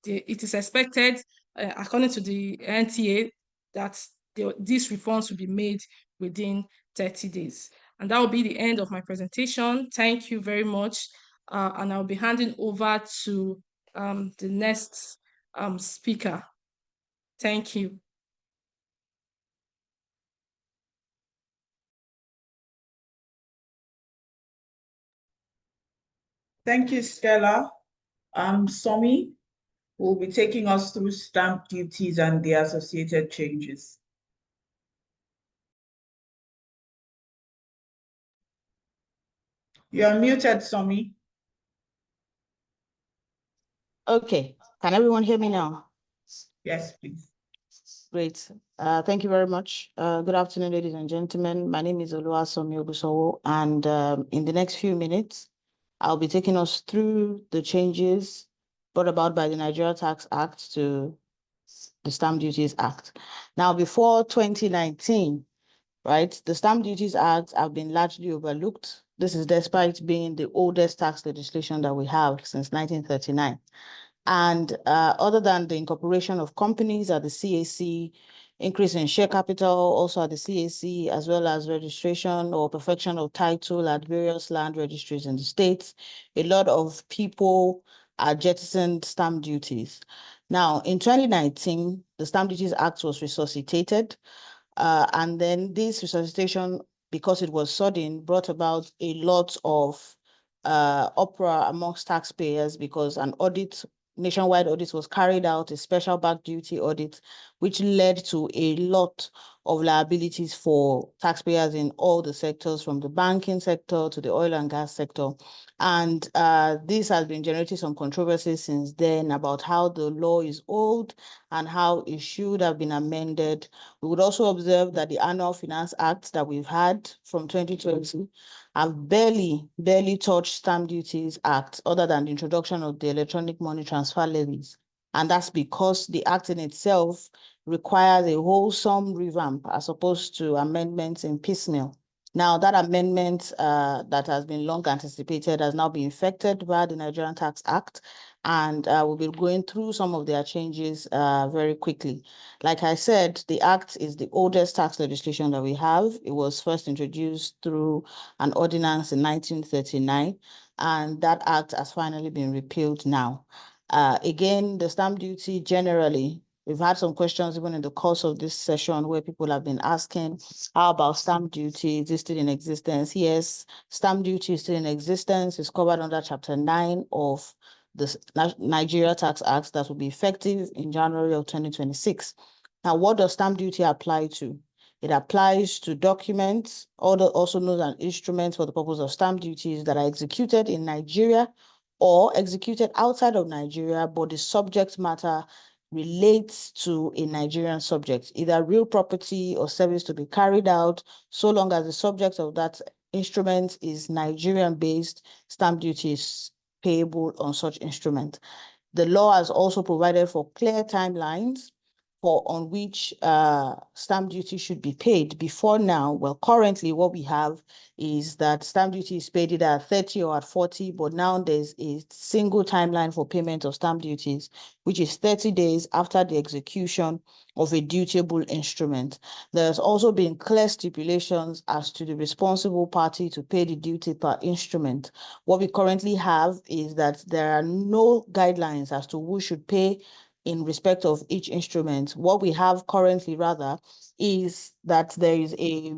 It is expected, according to the NTA, that these refunds will be made within 30 days. And that will be the end of my presentation. Thank you very much. And I'll be handing over to the next speaker. Thank you. Thank you, Stella. Somi will be taking us through stamp duties and the associated changes. You're muted, Somi. Okay, can everyone hear me now? Yes, please. Great. Thank you very much. Good afternoon, ladies and gentlemen. My name is Oluwasomi Ogusowo, and in the next few minutes, I'll be taking us through the changes brought about by the Nigeria Tax Act to the Stamp Duties Act. Now, before 2019, right, the Stamp Duties Act have been largely overlooked. This is despite being the oldest tax legislation that we have since 1939. And other than the incorporation of companies at the CAC, increase in share capital also at the CAC, as well as registration or perfection of title at various land registries in the states, a lot of people are jettisoned stamp duties. Now, in 2019, the Stamp Duties Act was resuscitated, and then this resuscitation, because it was sudden, brought about a lot of uproar amongst taxpayers because an nationwide audit was carried out, a special back duty audit, which led to a lot of liabilities for taxpayers in all the sectors, from the banking sector to the oil and gas sector. And this has been generating some controversy since then about how the law is old and how it should have been amended. We would also observe that the Annual Finance Act that we've had from 2020 have barely touched Stamp Duties Act, other than the introduction of the electronic money transfer levies. And that's because the act in itself requires a wholesome revamp as opposed to amendments in piecemeal. Now, that amendment that has been long anticipated has now been effected by the Nigerian Tax Act, and we'll be going through some of their changes very quickly. Like I said, the Act is the oldest tax legislation that we have. It was first introduced through an ordinance in 1939, and that Act has finally been repealed now. Again, the stamp duty generally, we've had some questions even in the course of this session where people have been asking, how about stamp duty? Is it still in existence? Yes, stamp duty is still in existence. It's covered under Chapter 9 of the Nigeria Tax Act that will be effective in January of 2026. Now, what does stamp duty apply to? It applies to documents, also known as instruments for the purpose of stamp duties, that are executed in Nigeria or executed outside of Nigeria, but the subject matter relates to a Nigerian subject, either real property or service to be carried out, so long as the subject of that instrument is Nigerian-based, stamp duty is payable on such instrument. The law has also provided for clear timelines on which stamp duty should be paid. Before now, well, currently what we have is that stamp duty is paid either at 30 or at 40, but now there's a single timeline for payment of stamp duties, which is 30 days after the execution of a dutiable instrument. There's also been clear stipulations as to the responsible party to pay the duty per instrument. What we currently have is that there are no guidelines as to who should pay in respect of each instrument. What we have currently, rather, is that there's a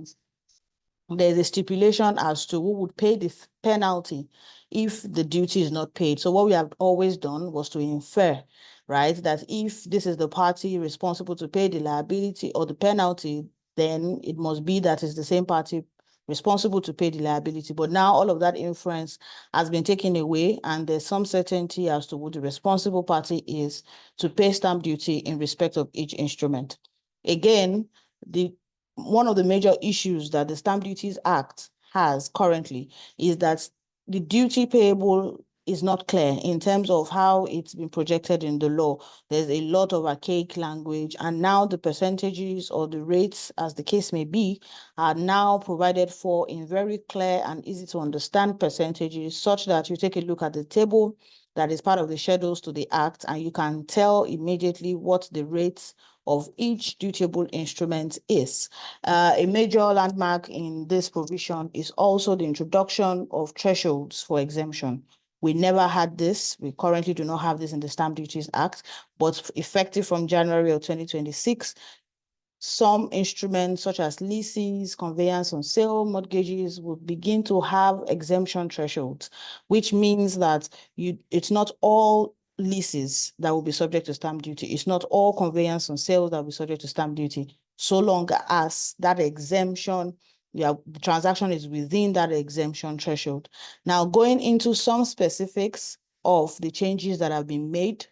stipulation as to who would pay the penalty if the duty is not paid. So what we have always done was to infer, right, that if this is the party responsible to pay the liability or the penalty, then it must be that it's the same party responsible to pay the liability. But now all of that inference has been taken away, and there's some certainty as to who the responsible party is to pay stamp duty in respect of each instrument. Again, one of the major issues that the Stamp Duties Act has currently is that the duty payable is not clear in terms of how it's been projected in the law. There's a lot of archaic language, and now the percentages or the rates, as the case may be, are now provided for in very clear and easy to understand percentages, such that you take a look at the table that is part of the schedules to the Act, and you can tell immediately what the rates of each dutiable instrument is. A major landmark in this provision is also the introduction of thresholds for exemption. We never had this. We currently do not have this in the Stamp Duties Act, but effective from January of 2026, some instruments such as leases, conveyance on sale, mortgages will begin to have exemption thresholds, which means that it's not all leases that will be subject to stamp duty. It's not all conveyance on sales that will be subject to stamp duty, so long as that exemption, the transaction is within that exemption threshold. Now, going into some specifics of the changes that have been made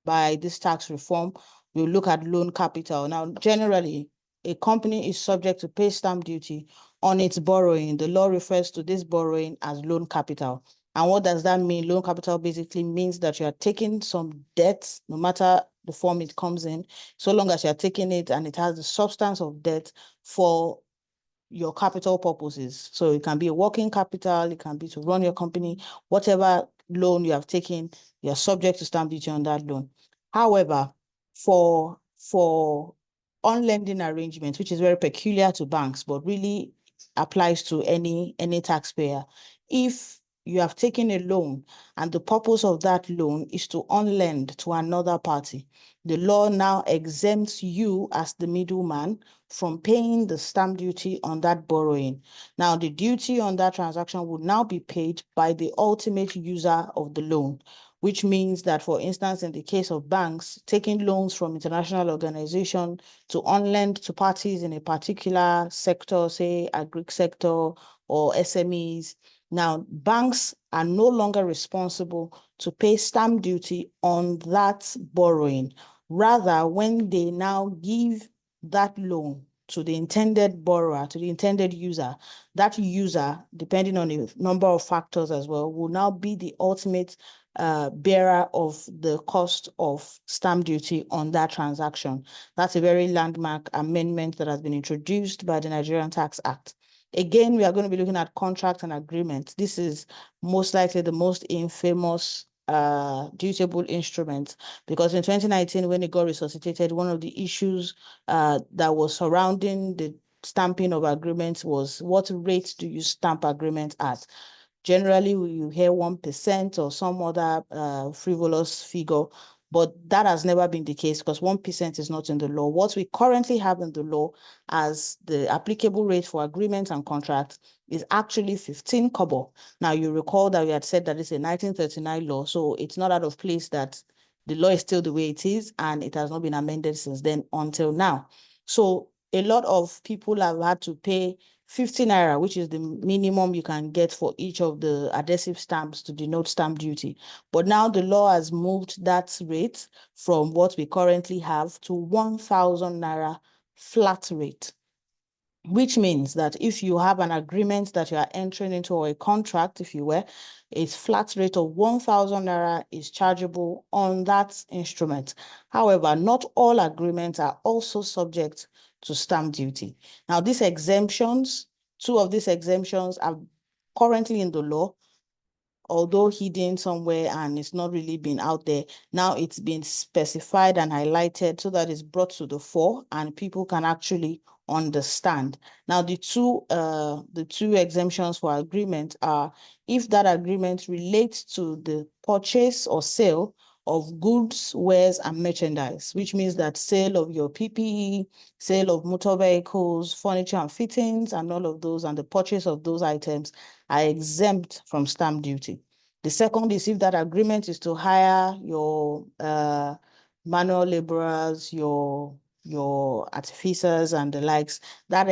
by this tax reform, we'll look at loan capital. Now, generally, a company is subject to pay stamp duty on its borrowing. The law refers to this borrowing as loan capital. And what does that mean? Loan capital basically means that you are taking some debt, no matter the form it comes in, so long as you're taking it and it has the substance of debt for your capital purposes. So it can be a working capital, it can be to run your company, whatever loan you have taken, you're subject to stamp duty on that loan. However, for on-lending arrangements, which is very peculiar to banks, but really applies to any taxpayer, if you have taken a loan and the purpose of that loan is to on-lend to another party, the law now exempts you as the middleman from paying the stamp duty on that borrowing. Now, the duty on that transaction would now be paid by the ultimate user of the loan, which means that, for instance, in the case of banks, taking loans from international organizations to on-lend to parties in a particular sector, say agri sector or SMEs, now banks are no longer responsible to pay stamp duty on that borrowing. Rather, when they now give that loan to the intended borrower, to the intended user, that user, depending on a number of factors as well, will now be the ultimate bearer of the cost of stamp duty on that transaction. That's a very landmark amendment that has been introduced by the Nigerian Tax Act. Again, we are going to be looking at contract and agreement. This is most likely the most infamous dutiable instrument, because in 2019, when it got resuscitated, one of the issues that was surrounding the stamping of agreements was, what rate do you stamp agreement at? Generally, you hear 1% or some other frivolous figure, but that has never been the case because 1% is not in the law. What we currently have in the law as the applicable rate for agreements and contracts is actually 15 kobo. Now, you recall that we had said that it's a 1939 law, so it's not out of place that the law is still the way it is, and it has not been amended since then until now. So a lot of people have had to pay 50 naira, which is the minimum you can get for each of the adhesive stamps to denote stamp duty. But now the law has moved that rate from what we currently have to 1,000 naira flat rate, which means that if you have an agreement that you are entering into, or a contract, if you were, a flat rate of 1,000 naira is chargeable on that instrument. However, not all agreements are also subject to stamp duty. Now, these exemptions, two of these exemptions are currently in the law, although hidden somewhere and it's not really been out there. Now it's been specified and highlighted so that it's brought to the fore and people can actually understand. Now, the two exemptions for agreement are if that agreement relates to the purchase or sale of goods, wares, and merchandise, which means that sale of your PPE, sale of motor vehicles, furniture and fittings, and all of those, and the purchase of those items are exempt from stamp duty. The second is if that agreement is to hire your manual laborers, your artificers and the likes, that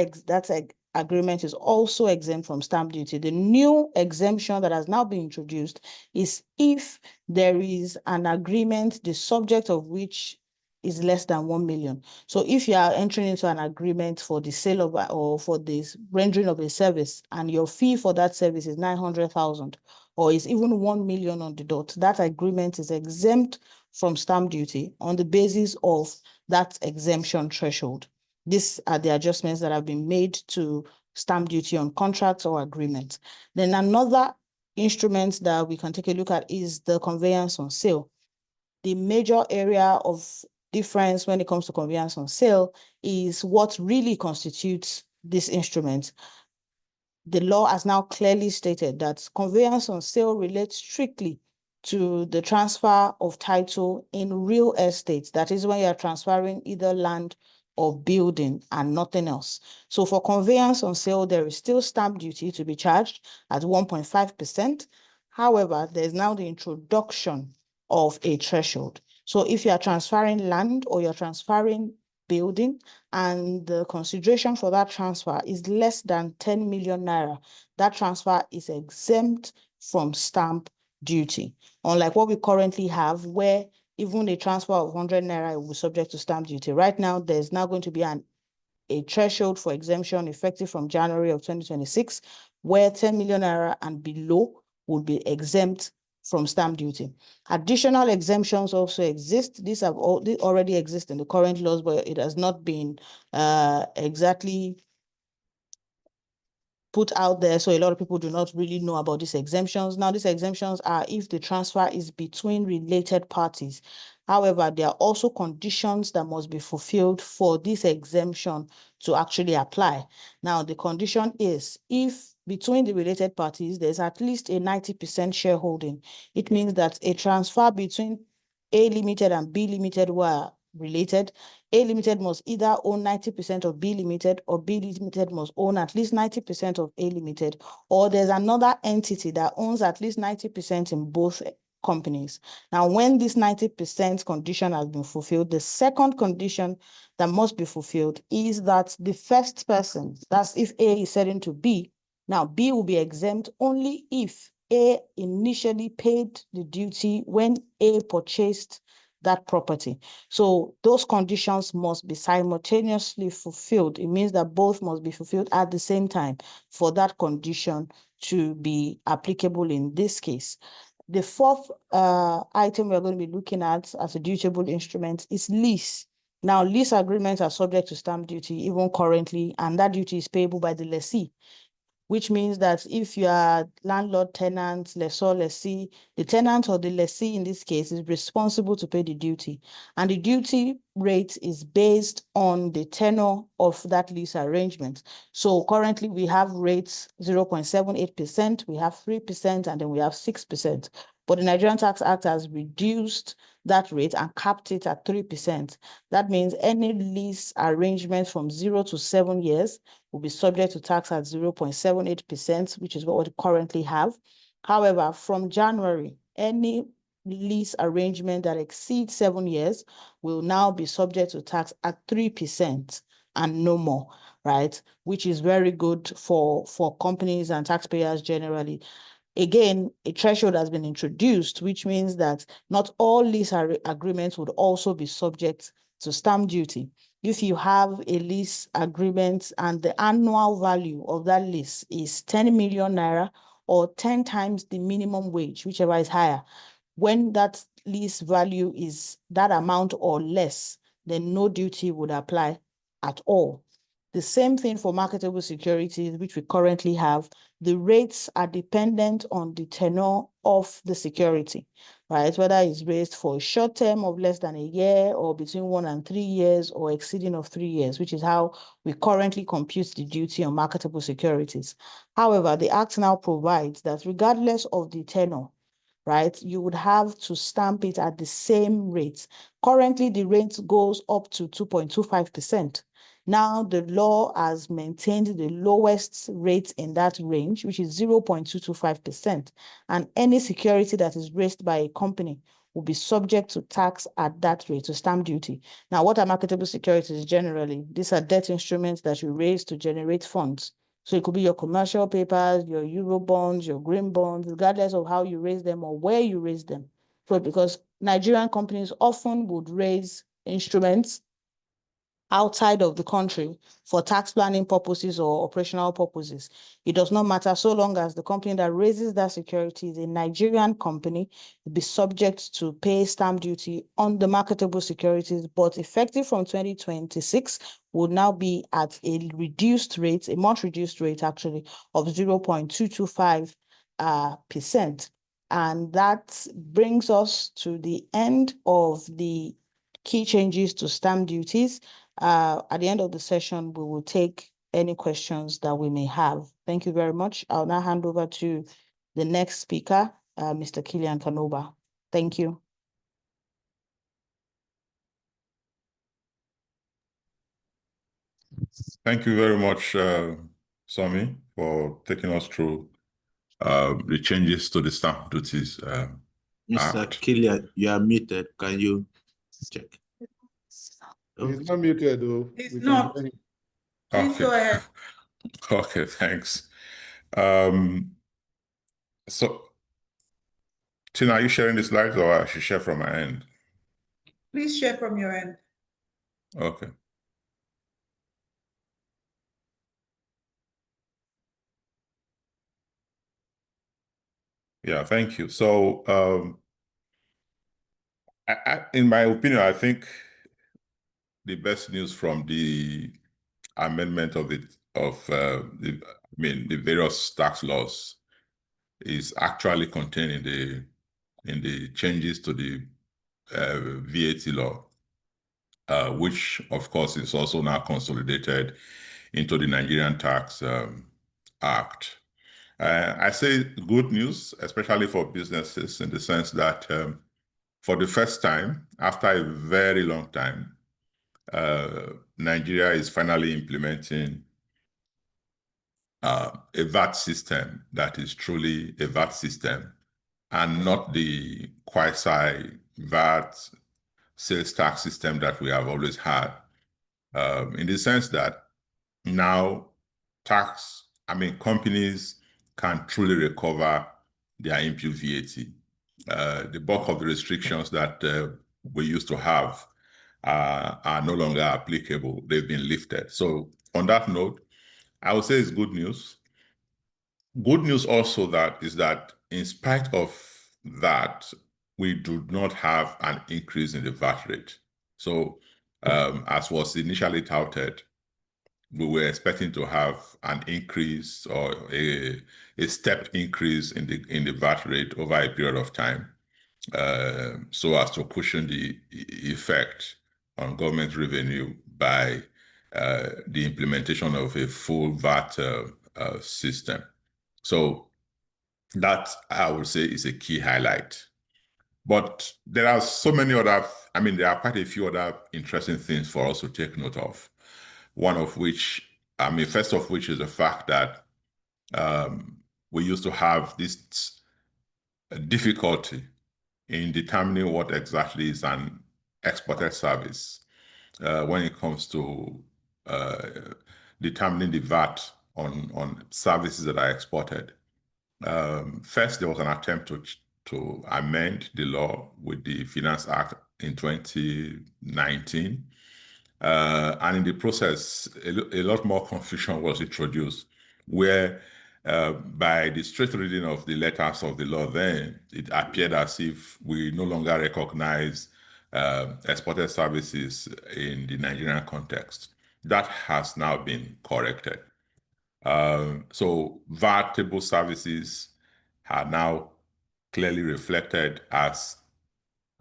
agreement is also exempt from stamp duty. The new exemption that has now been introduced is if there is an agreement, the subject of which is less than 1 million. So if you are entering into an agreement for the sale of or for this rendering of a service, and your fee for that service is 900,000 or is even 1 million on the dot, that agreement is exempt from stamp duty on the basis of that exemption threshold. These are the adjustments that have been made to stamp duty on contracts or agreements. Then another instrument that we can take a look at is the conveyance on sale. The major area of difference when it comes to conveyance on sale is what really constitutes this instrument. The law has now clearly stated that conveyance on sale relates strictly to the transfer of title in real estate. That is when you are transferring either land or building and nothing else. So for conveyance on sale, there is still stamp duty to be charged at 1.5%. However, there's now the introduction of a threshold. So if you are transferring land or you're transferring building and the consideration for that transfer is less than 10 million naira, that transfer is exempt from stamp duty. Unlike what we currently have, where even a transfer of 100 naira will be subject to stamp duty. Right now, there's now going to be a threshold for exemption effective from January of 2026, where 10 million naira and below will be exempt from stamp duty. Additional exemptions also exist. These have already exist in the current laws, but it has not been exactly put out there, so a lot of people do not really know about these exemptions. Now, these exemptions are if the transfer is between related parties. However, there are also conditions that must be fulfilled for this exemption to actually apply. Now, the condition is if between the related parties, there's at least a 90% shareholding. It means that a transfer between A Limited and B Limited were related. A Limited must either own 90% of B Limited, or B Limited must own at least 90% of A Limited, or there's another entity that owns at least 90% in both companies. Now, when this 90% condition has been fulfilled, the second condition that must be fulfilled is that the first person, that's if A is selling to B, now B will be exempt only if A initially paid the duty when A purchased that property. So those conditions must be simultaneously fulfilled. It means that both must be fulfilled at the same time for that condition to be applicable in this case. The fourth item we're going to be looking at as a dutiable instrument is lease. Now, lease agreements are subject to stamp duty even currently, and that duty is payable by the lessee, which means that if you are landlord, tenant, lessor, lessee, the tenant or the lessee in this case is responsible to pay the duty. And the duty rate is based on the tenure of that lease arrangement. So currently we have rates 0.78%, we have 3%, and then we have 6%. But the Nigerian Tax Act has reduced that rate and capped it at 3%. That means any lease arrangement from 0 to 7 years will be subject to tax at 0.78%, which is what we currently have. However, from January, any lease arrangement that exceeds 7 years will now be subject to tax at 3% and no more, right? Which is very good for companies and taxpayers generally. Again, a threshold has been introduced, which means that not all lease agreements would also be subject to stamp duty. If you have a lease agreement and the annual value of that lease is 10 million naira or 10 times the minimum wage, whichever is higher, when that lease value is that amount or less, then no duty would apply at all. The same thing for marketable securities, which we currently have. The rates are dependent on the tenure of the security, right? Whether it's raised for a short term of less than a year or between 1 and 3 years or exceeding of 3 years, which is how we currently compute the duty on marketable securities. However, the Act now provides that regardless of the tenure, right, you would have to stamp it at the same rate. Currently, the rate goes up to 2.25%. Now, the law has maintained the lowest rate in that range, which is 0.225%. And any security that is raised by a company will be subject to tax at that rate, to stamp duty. Now, what are marketable securities generally? These are debt instruments that you raise to generate funds. So it could be your commercial papers, your Euro bonds, your green bonds, regardless of how you raise them or where you raise them. So because Nigerian companies often would raise instruments outside of the country for tax planning purposes or operational purposes. It does not matter so long as the company that raises that security is a Nigerian company, will be subject to pay stamp duty on the marketable securities, but effective from 2026 will now be at a reduced rate, a much reduced rate actually, of 0.225%. And that brings us to the end of the key changes to stamp duties. At the end of the session, we will take any questions that we may have. Thank you very much. I'll now hand over to the next speaker, Mr. Kilian Kanoba. Thank you. Thank you very much, Sami, for taking us through the changes to the stamp duties. Mr. Kilian, you are muted. Can you check? He's not muted, though. He's not. Please Okay. go ahead. Okay, thanks. So, Tina, are you sharing the slides or I should share from my end? Please share from your end. Okay. Yeah, thank you. So, in my opinion, I think the best news from the amendment of the the various tax laws is actually contained in the changes to the VAT law, which of course is also now consolidated into the Nigerian Tax Act. I say good news, especially for businesses, in the sense that for the first time, after a very long time, Nigeria is finally implementing a VAT system that is truly a VAT system and not the quasi-VAT sales tax system that we have always had, in the sense that now companies can truly recover their input VAT. The bulk of the restrictions that we used to have are no longer applicable. They've been lifted. So on that note, I would say it's good news. Good news also is that in spite of that, we do not have an increase in the VAT rate. So as was initially touted, we were expecting to have an increase or a step increase in the VAT rate over a period of time, so as to cushion the effect on government revenue by the implementation of a full VAT system. So that, I would say, is a key highlight. But there are so many other, there are quite a few other interesting things for us to take note of. One of which, first of which is the fact that we used to have this difficulty in determining what exactly is an exported service when it comes to determining the VAT on services that are exported. First, there was an attempt to amend the law with the Finance Act in 2019. And in the process, a lot more confusion was introduced, where by the straight reading of the letters of the law then, it appeared as if we no longer recognize exported services in the Nigerian context. That has now been corrected. So VAT-able services are now clearly reflected as,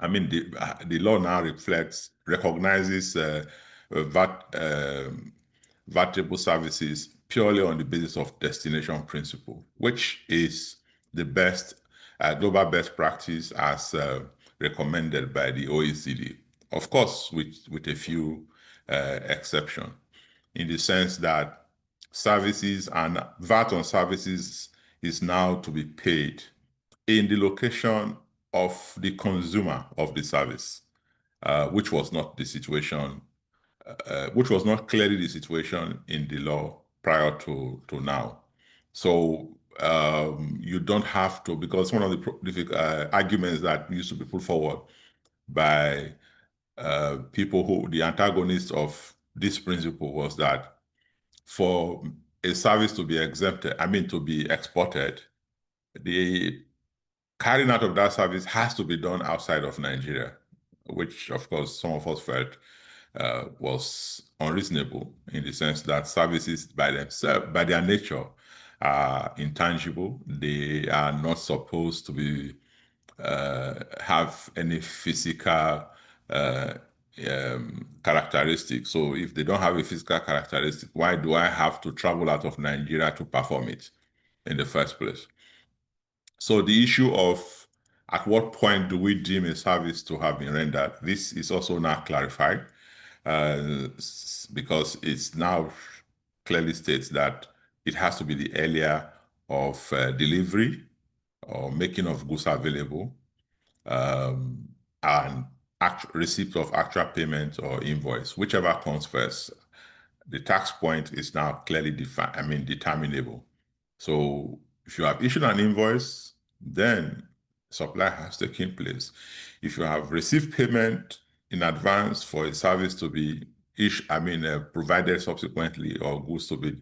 the law now recognizes VAT-able services purely on the basis of destination principle, which is the best global best practice as recommended by the OECD. Of course, with a few exceptions, in the sense that services and VAT on services is now to be paid in the location of the consumer of the service, which was not the situation, which was not clearly the situation in the law prior to now. So you don't have to, because one of the arguments that used to be put forward by people who, the antagonists of this principle, was that for a service to be exempted, to be exported, the carrying out of that service has to be done outside of Nigeria, which of course some of us felt was unreasonable, in the sense that services by themselves, by their nature, are intangible. They are not supposed to be have any physical characteristics. So if they don't have a physical characteristic, why do I have to travel out of Nigeria to perform it in the first place? So the issue of at what point do we deem a service to have been rendered, this is also now clarified, because it's now clearly states that it has to be the earlier of delivery or making of goods available, and receipt of actual payment or invoice, whichever comes first. The tax point is now clearly determinable. So if you have issued an invoice, then supply has taken place. If you have received payment in advance for a service to be provided subsequently, or goods to be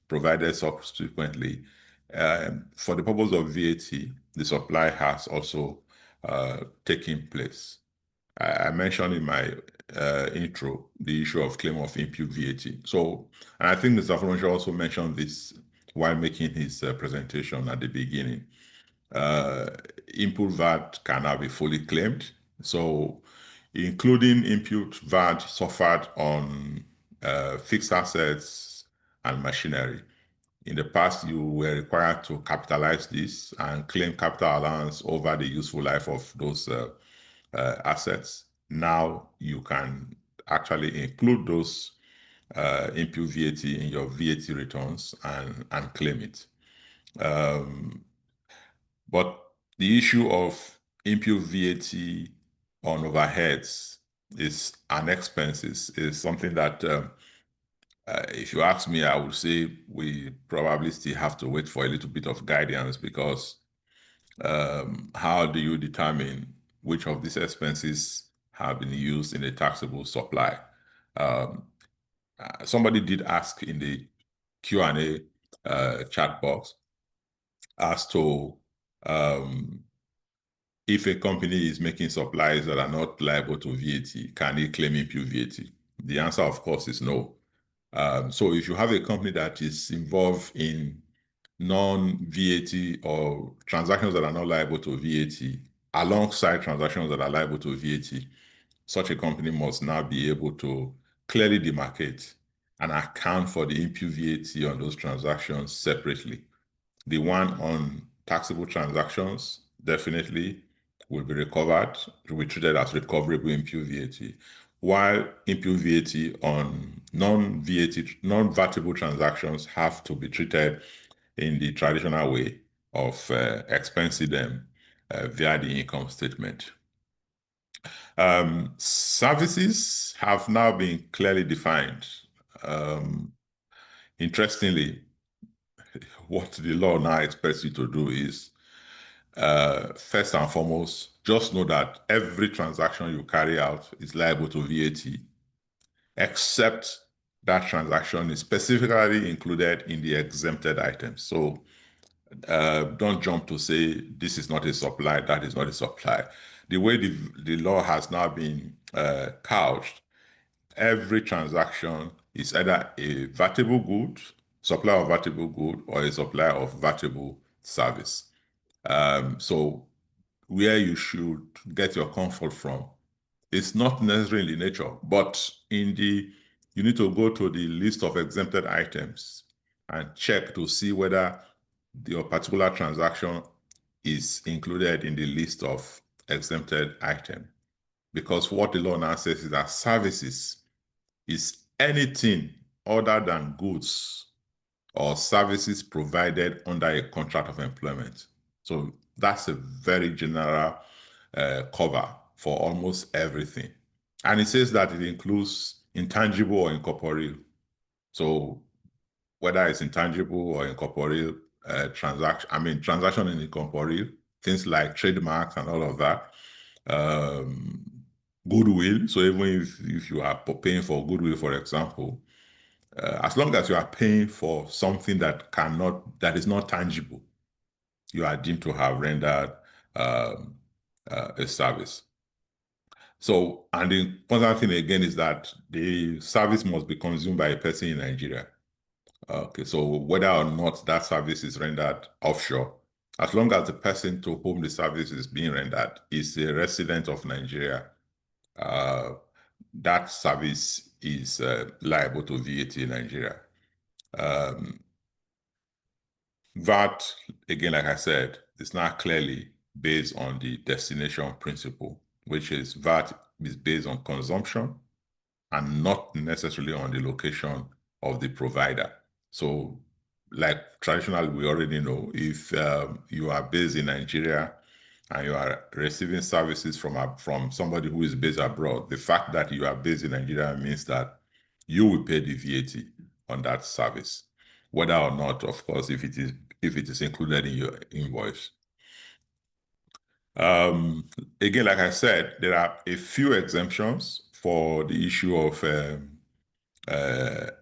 provided subsequently, for the purpose of VAT, the supply has also taken place. I mentioned in my intro the issue of claim of impute VAT. So, and I think Mr. Folonsho also mentioned this while making his presentation at the beginning. Input VAT can now be fully claimed. So, including input VAT suffered on fixed assets and machinery. In the past, you were required to capitalize this and claim capital allowance over the useful life of those assets. Now you can actually include those impute VAT in your VAT returns and claim it. But the issue of impute VAT on overheads and expenses is something that if you ask me, I would say we probably still have to wait for a little bit of guidance, because how do you determine which of these expenses have been used in a taxable supply? Somebody did ask in the Q&A chat box as to if a company is making supplies that are not liable to VAT, can it claim impute VAT? The answer, of course, is no. So if you have a company that is involved in non-VAT or transactions that are not liable to VAT, alongside transactions that are liable to VAT, such a company must now be able to clearly demarcate and account for the impute VAT on those transactions separately. The one on taxable transactions definitely will be recovered, will be treated as recoverable impute VAT, while impute VAT on non-VATable transactions have to be treated in the traditional way of expensing them via the income statement. Services have now been clearly defined. Interestingly, what the law now expects you to do is, first and foremost, just know that every transaction you carry out is liable to VAT, except that transaction is specifically included in the exempted items. So don't jump to say this is not a supply, that is not a supply. The way the law has now been couched, every transaction is either a VATable good, supplier of VATable good, or a supplier of VATable service. So where you should get your comfort from, it's not necessarily in nature, but you need to go to the list of exempted items and check to see whether your particular transaction is included in the list of exempted items. Because what the law now says is that services is anything other than goods or services provided under a contract of employment. So that's a very general cover for almost everything. And it says that it includes intangible or incorporeal. So whether it's intangible or incorporeal transaction in incorporeal, things like trademarks and all of that. Goodwill. So even if you are paying for goodwill, for example, as long as you are paying for something that is not tangible, you are deemed to have rendered a service. So, and the important thing again is that the service must be consumed by a person in Nigeria. Okay, so whether or not that service is rendered offshore, as long as the person to whom the service is being rendered is a resident of Nigeria, that service is liable to VAT in Nigeria. VAT, again, like I said, is not clearly based on the destination principle, which is VAT is based on consumption and not necessarily on the location of the provider. So like traditionally, we already know, if you are based in Nigeria and you are receiving services from somebody who is based abroad, the fact that you are based in Nigeria means that you will pay the VAT on that service, whether or not, of course, if it is included in your invoice. Again, like I said, there are a few exemptions for the issue of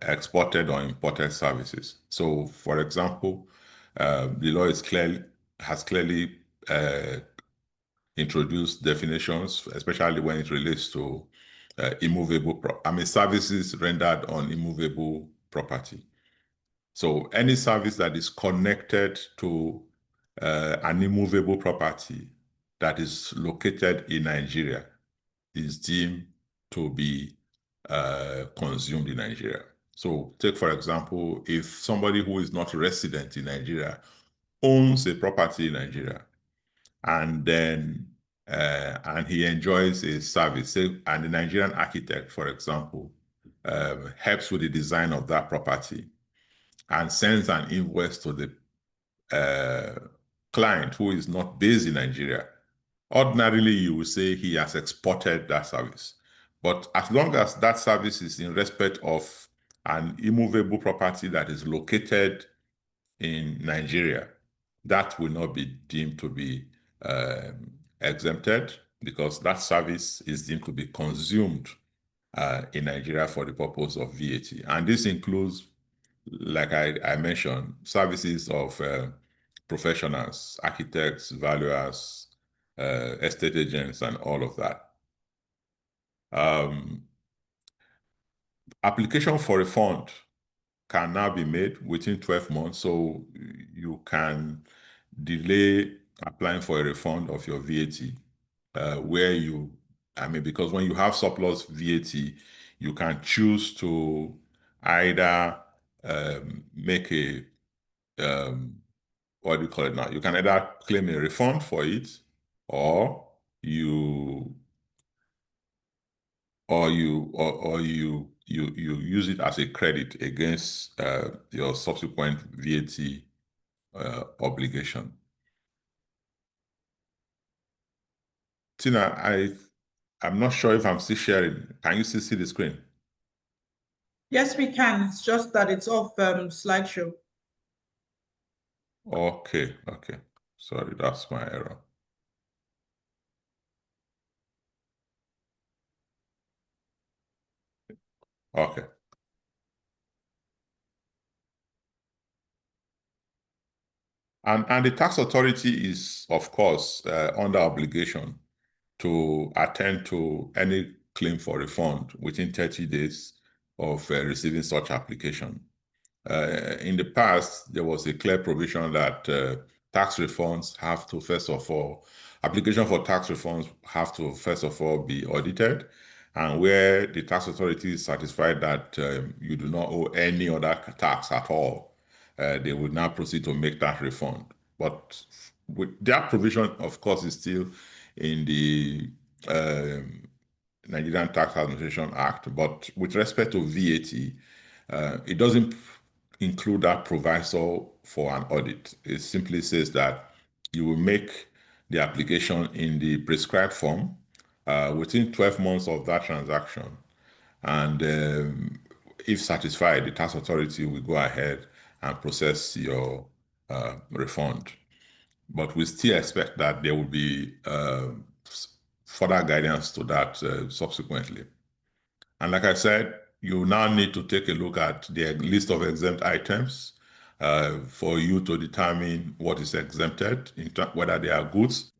exported or imported services. So, for example, the law has clearly introduce definitions, especially when it relates to services rendered on immovable property. So any service that is connected to an immovable property that is located in Nigeria is deemed to be consumed in Nigeria. So take, for example, if somebody who is not resident in Nigeria owns a property in Nigeria, and then and he enjoys a service, say, and the Nigerian architect, for example, helps with the design of that property and sends an invoice to the client who is not based in Nigeria, ordinarily you will say he has exported that service. But as long as that service is in respect of an immovable property that is located in Nigeria, that will not be deemed to be exempted, because that service is deemed to be consumed in Nigeria for the purpose of VAT. And this includes, like I mentioned, services of professionals, architects, valuers, estate agents, and all of that. Application for refund can now be made within 12 months, so you can delay applying for a refund of your VAT, where you, because when you have surplus VAT, you can choose to either make a, what do you call it now? You can either claim a refund for it, or you use it as a credit against your subsequent VAT obligation. Tina, I'm not sure if I'm still sharing. Can you still see the screen? Yes, we can. It's just that it's off slideshow. Okay. Sorry, that's my error. Okay. And the tax authority is, of course, under obligation to attend to any claim for refund within 30 days of receiving such application. In the past, there was a clear provision that tax refunds have to, first of all, application for tax refunds have to, first of all, be audited. And where the tax authority is satisfied that you do not owe any other tax at all, they will now proceed to make that refund. But with that provision, of course, is still in the Nigerian Tax Administration Act. But with respect to VAT, it doesn't include that proviso for an audit. It simply says that you will make the application in the prescribed form within 12 months of that transaction. And if satisfied, the tax authority will go ahead and process your refund. But we still expect that there will be further guidance to that subsequently. And like I said, you now need to take a look at the list of exempt items for you to determine what is exempted, whether they are goods.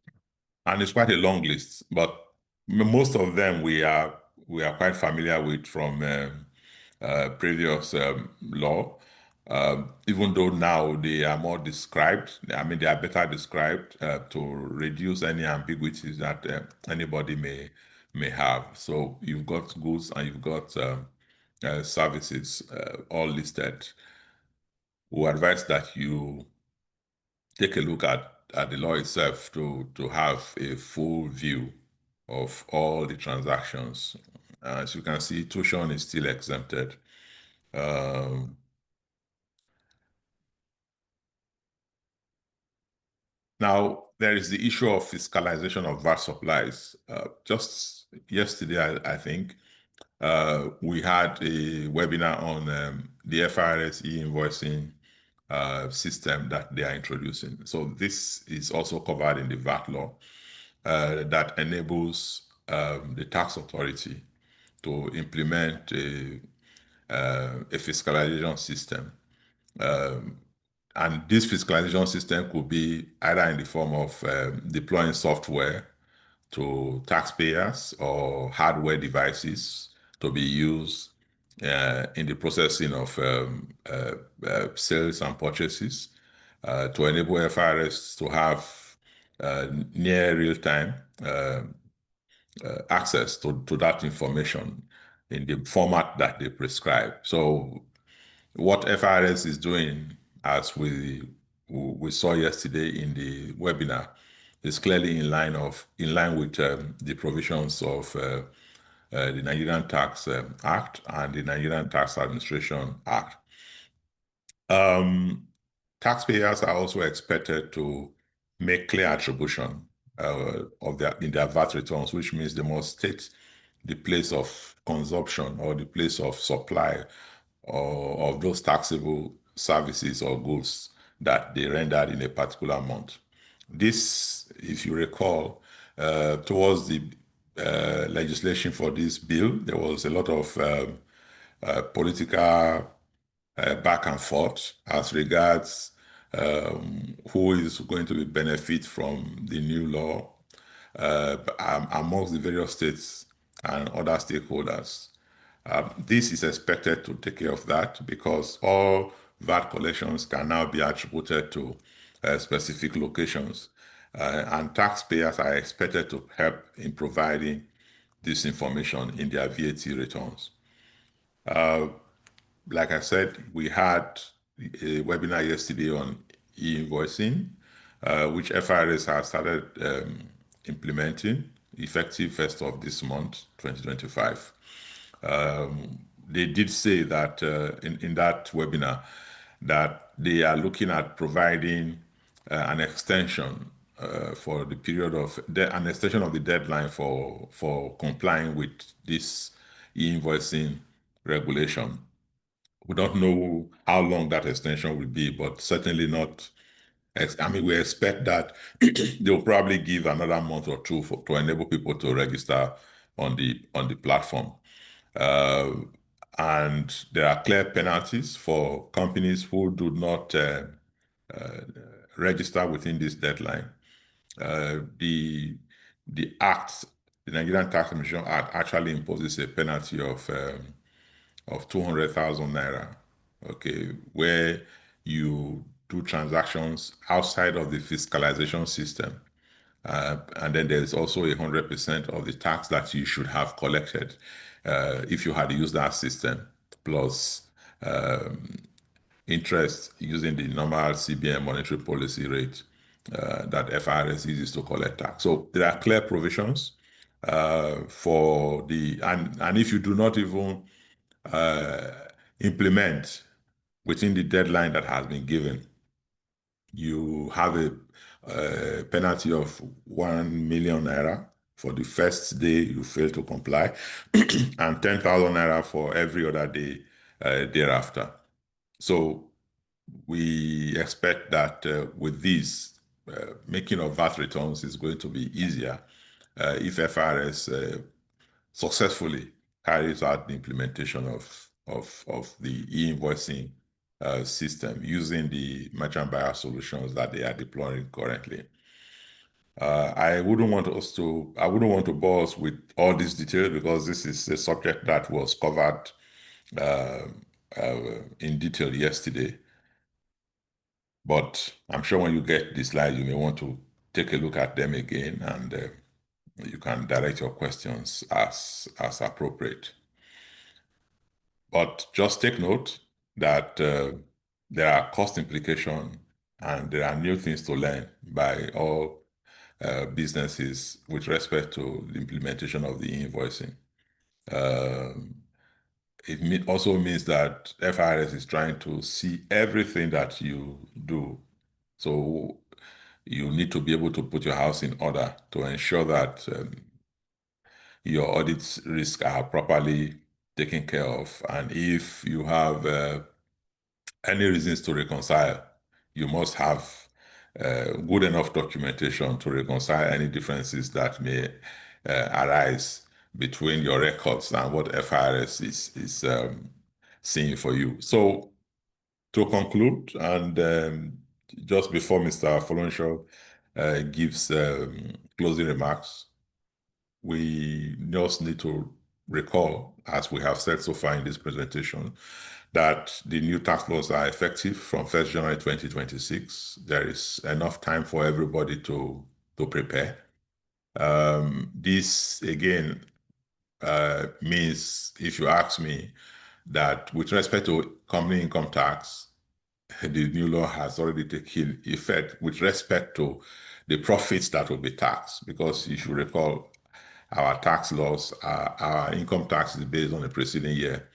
And it's quite a long list, but most of them we are quite familiar with from previous law. Even though now they are more described, they are better described to reduce any ambiguities that anybody may have. So you've got goods and you've got services all listed. We advise that you take a look at the law itself to have a full view of all the transactions. As you can see, tuition is still exempted. Now, there is the issue of fiscalization of VAT supplies. Just yesterday, I think, we had a webinar on the FRS e-invoicing system that they are introducing. So this is also covered in the VAT law that enables the tax authority to implement a fiscalization system. And this fiscalization system could be either in the form of deploying software to taxpayers or hardware devices to be used in the processing of sales and purchases, to enable FRS to have near real-time access to that information in the format that they prescribe. So what FRS is doing, as we saw yesterday in the webinar, is clearly in line with the provisions of the Nigerian Tax Act and the Nigerian Tax Administration Act. Taxpayers are also expected to make clear attribution in their VAT returns, which means they must state the place of consumption or the place of supply of those taxable services or goods that they rendered in a particular month. This, if you recall, towards the legislation for this bill, there was a lot of political back and forth as regards who is going to benefit from the new law amongst the various states and other stakeholders. This is expected to take care of that because all VAT collections can now be attributed to specific locations, and taxpayers are expected to help in providing this information in their VAT returns. Like I said, we had a webinar yesterday on e-invoicing, which FRS has started implementing effective 1st of this month, 2025. They did say that in that webinar that they are looking at providing an extension for the period of an extension of the deadline for complying with this e-invoicing regulation. We don't know how long that extension will be, but certainly not. I mean, we expect that they'll probably give another month or two to enable people to register on the platform. And there are clear penalties for companies who do not register within this deadline. The Act, the Nigerian Tax Administration Act, actually imposes a penalty of 200,000 naira, okay, where you do transactions outside of the fiscalization system. And then there's also 100% of the tax that you should have collected if you had used that system, plus interest using the normal CBN monetary policy rate that FRS uses to collect tax. So there are clear provisions for the, and if you do not even implement within the deadline that has been given, you have a penalty of 1 million naira for the first day you fail to comply, and 10,000 naira for every other day thereafter. So we expect that with this, making of VAT returns is going to be easier if FRS successfully carries out the implementation of the e-invoicing system using the merchant buyer solutions that they are deploying currently. I wouldn't want to bore us with all these details because this is a subject that was covered in detail yesterday. But I'm sure when you get the slides, you may want to take a look at them again, and you can direct your questions as appropriate. But just take note that there are cost implications and there are new things to learn by all businesses with respect to the implementation of the e-invoicing. It also means that FRS is trying to see everything that you do. So you need to be able to put your house in order to ensure that your audit risks are properly taken care of. And if you have any reasons to reconcile, you must have good enough documentation to reconcile any differences that may arise between your records and what FRS is seeing for you. So to conclude, and just before Mr. Folonshaw gives closing remarks, we just need to recall, as we have said so far in this presentation, that the new tax laws are effective from 1st January 2026. There is enough time for everybody to prepare. This, again, means, if you ask me, that with respect to company income tax, the new law has already taken effect with respect to the profits that will be taxed. Because if you recall, our tax laws, our income tax is based on the preceding year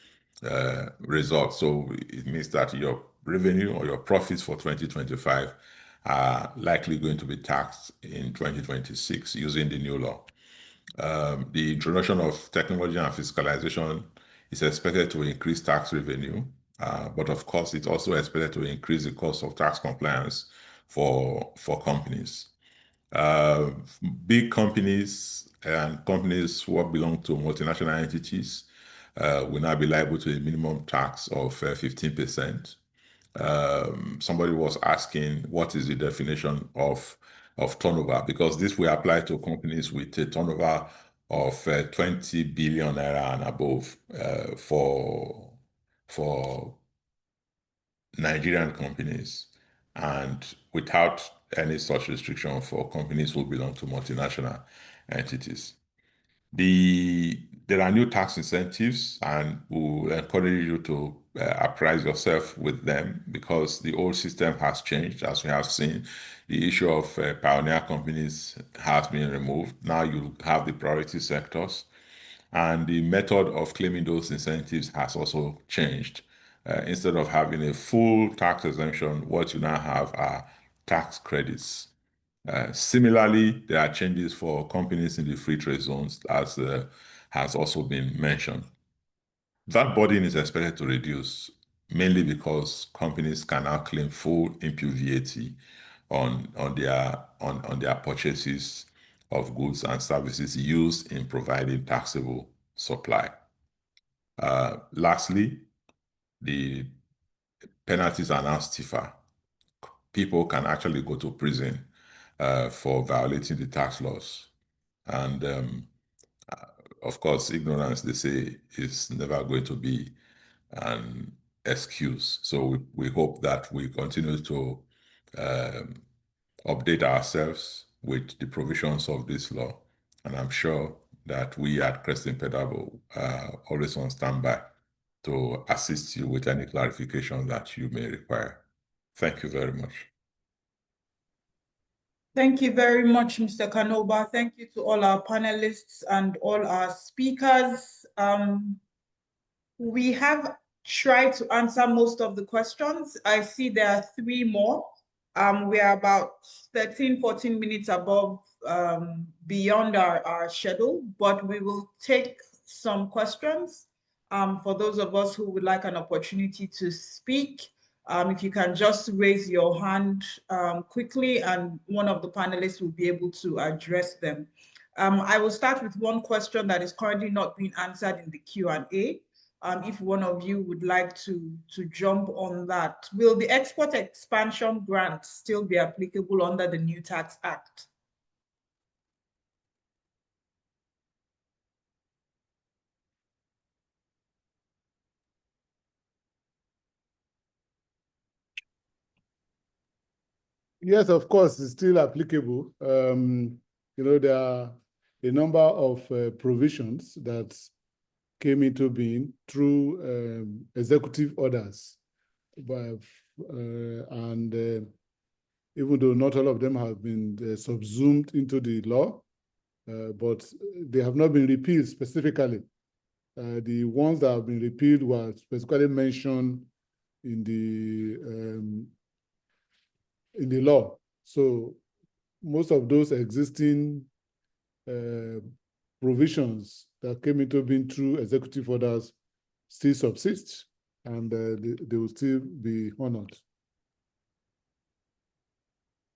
results. So it means that your revenue or your profits for 2025 are likely going to be taxed in 2026 using the new law. The introduction of technology and fiscalization is expected to increase tax revenue, but of course, it's also expected to increase the cost of tax compliance for companies. Big companies and companies who belong to multinational entities will now be liable to a minimum tax of 15%. Somebody was asking what is the definition of turnover, because this will apply to companies with a turnover of 20 billion naira and above for Nigerian companies, and without any such restriction for companies who belong to multinational entities. There are new tax incentives, and we'll encourage you to apprise yourself with them, because the old system has changed. As we have seen, the issue of pioneer companies has been removed. Now you have the priority sectors, and the method of claiming those incentives has also changed. Instead of having a full tax exemption, what you now have are tax credits. Similarly, there are changes for companies in the free trade zones, as has also been mentioned. That burden is expected to reduce, mainly because companies can now claim full impute VAT on their purchases of goods and services used in providing taxable supply. Lastly, the penalties are now stiffer. People can actually go to prison for violating the tax laws. And of course, ignorance, they say, is never going to be an excuse. So we hope that we continue to update ourselves with the provisions of this law. And I'm sure that we at Crescent Pedabo are always on standby to assist you with any clarification that you may require. Thank you very much. Thank you very much, Mr. Kanoba. Thank you to all our panelists and all our speakers. We have tried to answer most of the questions. I see there are 3 more. We are about 13, 14 minutes above, beyond our schedule, but we will take some questions for those of us who would like an opportunity to speak. If you can just raise your hand quickly, and one of the panelists will be able to address them. I will start with one question that is currently not being answered in the Q&A. If one of you would like to jump on that. Will the export expansion grant still be applicable under the new Tax Act? Yes, of course, it's still applicable. There are a number of provisions that came into being through executive orders. And even though not all of them have been subsumed into the law, but they have not been repealed specifically. The ones that have been repealed were specifically mentioned in the law. So most of those existing provisions that came into being through executive orders still subsist, and they will still be honored.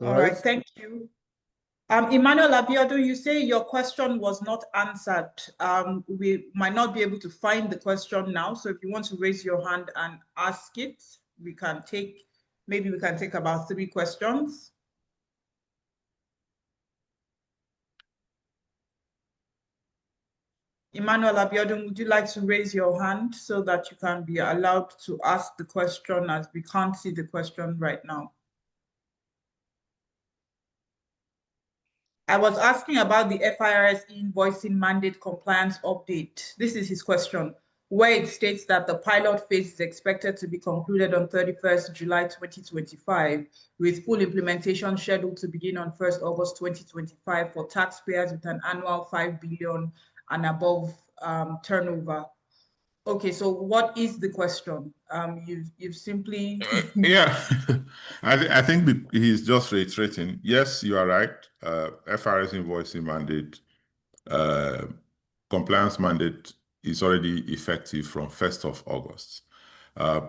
All right, thank you. Emmanuel Abiodun, you say your question was not answered. We might not be able to find the question now, so if you want to raise your hand and ask it, maybe we can take about 3 questions. Emmanuel Abiodun, would you like to raise your hand so that you can be allowed to ask the question, as we can't see the question right now? I was asking about the FIRS invoicing mandate compliance update. This is his question, where it states that the pilot phase is expected to be concluded on 31st July 2025, with full implementation scheduled to begin on 1st August 2025 for taxpayers with an annual 5 billion and above turnover. Okay, so what is the question? You've simply yeah, I think he's just reiterating. Yes, you are right. FRS invoicing mandate, compliance mandate is already effective from 1st of August.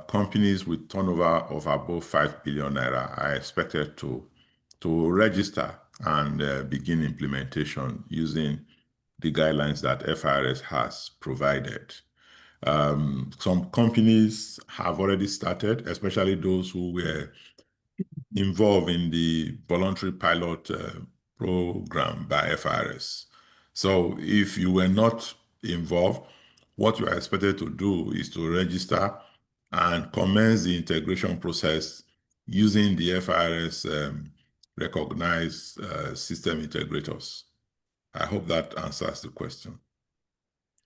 Companies with turnover of above 5 billion naira are expected to register and begin implementation using the guidelines that FRS has provided. Some companies have already started, especially those who were involved in the voluntary pilot program by FRS. So if you were not involved, what you are expected to do is to register and commence the integration process using the FRS recognized system integrators. I hope that answers the question.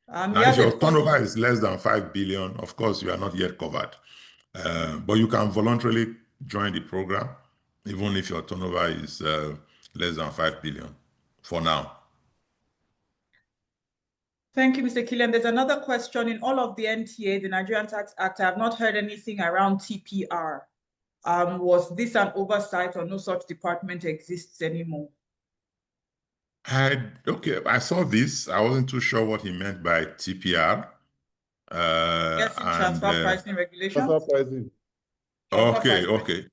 Now, yes, if your turnover is less than 5 billion, of course, you are not yet covered. But you can voluntarily join the program, even if your turnover is less than 5 billion for now. Thank you, Mr. Killian. There's another question. In all of the NTA, the Nigerian Tax Act, I have not heard anything around TPR. Was this an oversight, or no such department exists anymore? Okay, I saw this. I wasn't too sure what he meant by TPR. Yes, in transfer pricing regulations. Transfer pricing. Okay.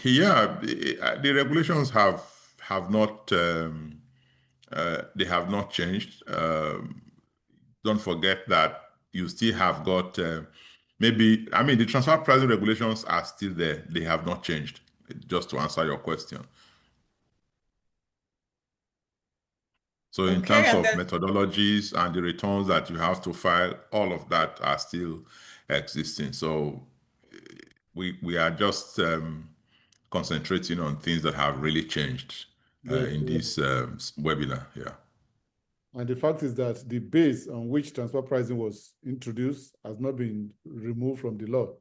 Yeah, the regulations have not they have not changed. Don't forget that you still have got the transfer pricing regulations are still there. They have not changed, just to answer your question. So in terms of methodologies and the returns that you have to file, all of that are still existing. So we are just concentrating on things that have really changed in this webinar. Yeah. And the fact is that the base on which transfer pricing was introduced has not been removed from the law,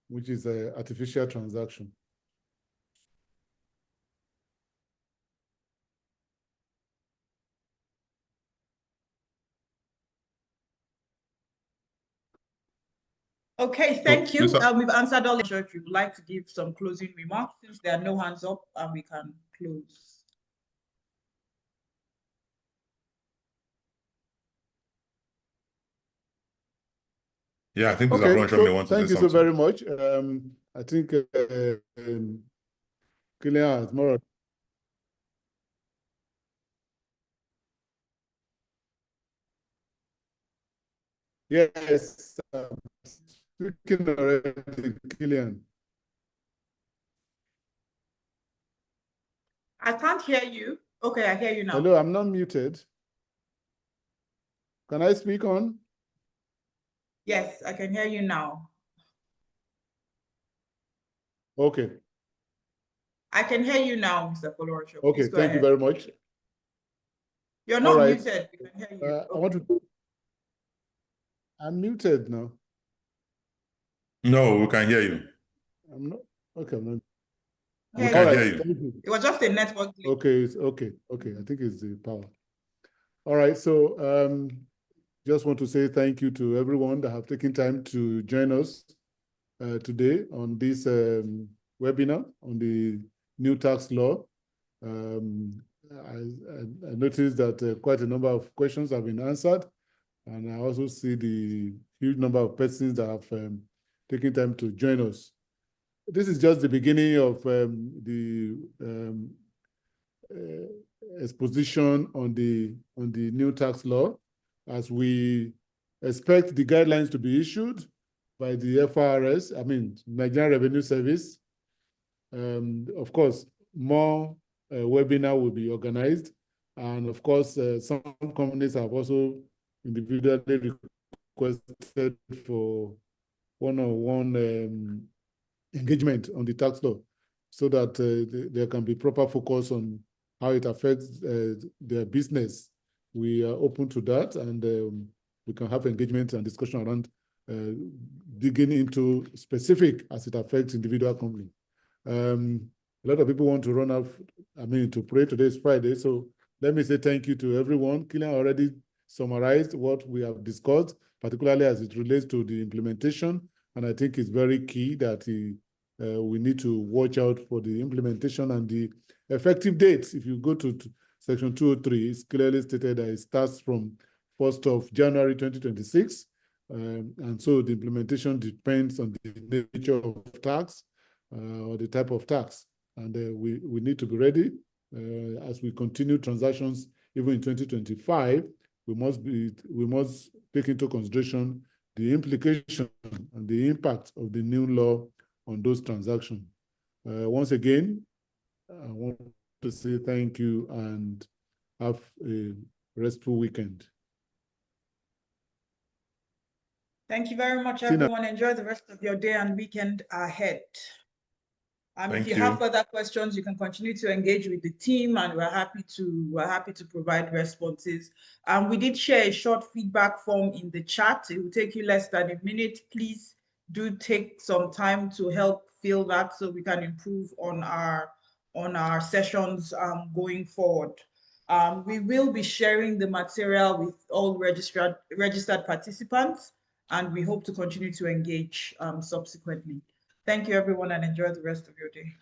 which is an artificial transaction. Okay, thank you. We've answered all the questions. We would like to give some closing remarks since there are no hands up, and we can close. Yeah, I think okay, may want to say something. Thank you so very much. I think Killian has more. Yes, speaking already, Killian. I can't hear you. Okay, I hear you now. Hello, I'm not muted. Can I speak on? Yes, I can hear you now. Okay. I can hear you now, Mr. Folorosho. Okay, thank you very much. You're not muted. We can hear you. Okay. I want to. I'm muted now. No, we can hear you. I'm not. Okay, I'm not. We can hear you. It was just a network glitch. Okay. I think it's the power. All right. So just want to say thank you to everyone that have taken time to join us today on this webinar on the new tax law. I noticed that quite a number of questions have been answered, and I also see the huge number of persons that have taken time to join us. This is just the beginning of the exposition on the new tax law, as we expect the guidelines to be issued by the FRS, Nigerian Revenue Service. Of course, more webinar will be organized And of course, some companies have also individually requested for one-on-one engagement on the tax law so that there can be proper focus on how it affects their business. We are open to that, and we can have engagement and discussion around digging into specific as it affects individual company. A lot of people want to run off, to pray. Today is Friday, so let me say thank you to everyone. Killian already summarized what we have discussed, particularly as it relates to the implementation, and I think it's very key that we need to watch out for the implementation and the effective dates. If you go to Section 203, it's clearly stated that it starts from 1st of January 2026, and so the implementation depends on the nature of tax or the type of tax. And we need to be ready as we continue transactions even in 2025. We must take into consideration the implication and the impact of the new law on those transactions. Once again, I want to say thank you and have a restful weekend. Thank you very much, everyone. Enjoy the rest of your day and weekend ahead. If you have further questions, you can continue to engage with the team, and we're happy to provide responses. We did share a short feedback form in the chat. It will take you less than a minute. Please do take some time to help fill that so we can improve on our sessions going forward. We will be sharing the material with all registered participants, and we hope to continue to engage subsequently. Thank you, everyone, and enjoy the rest of your day.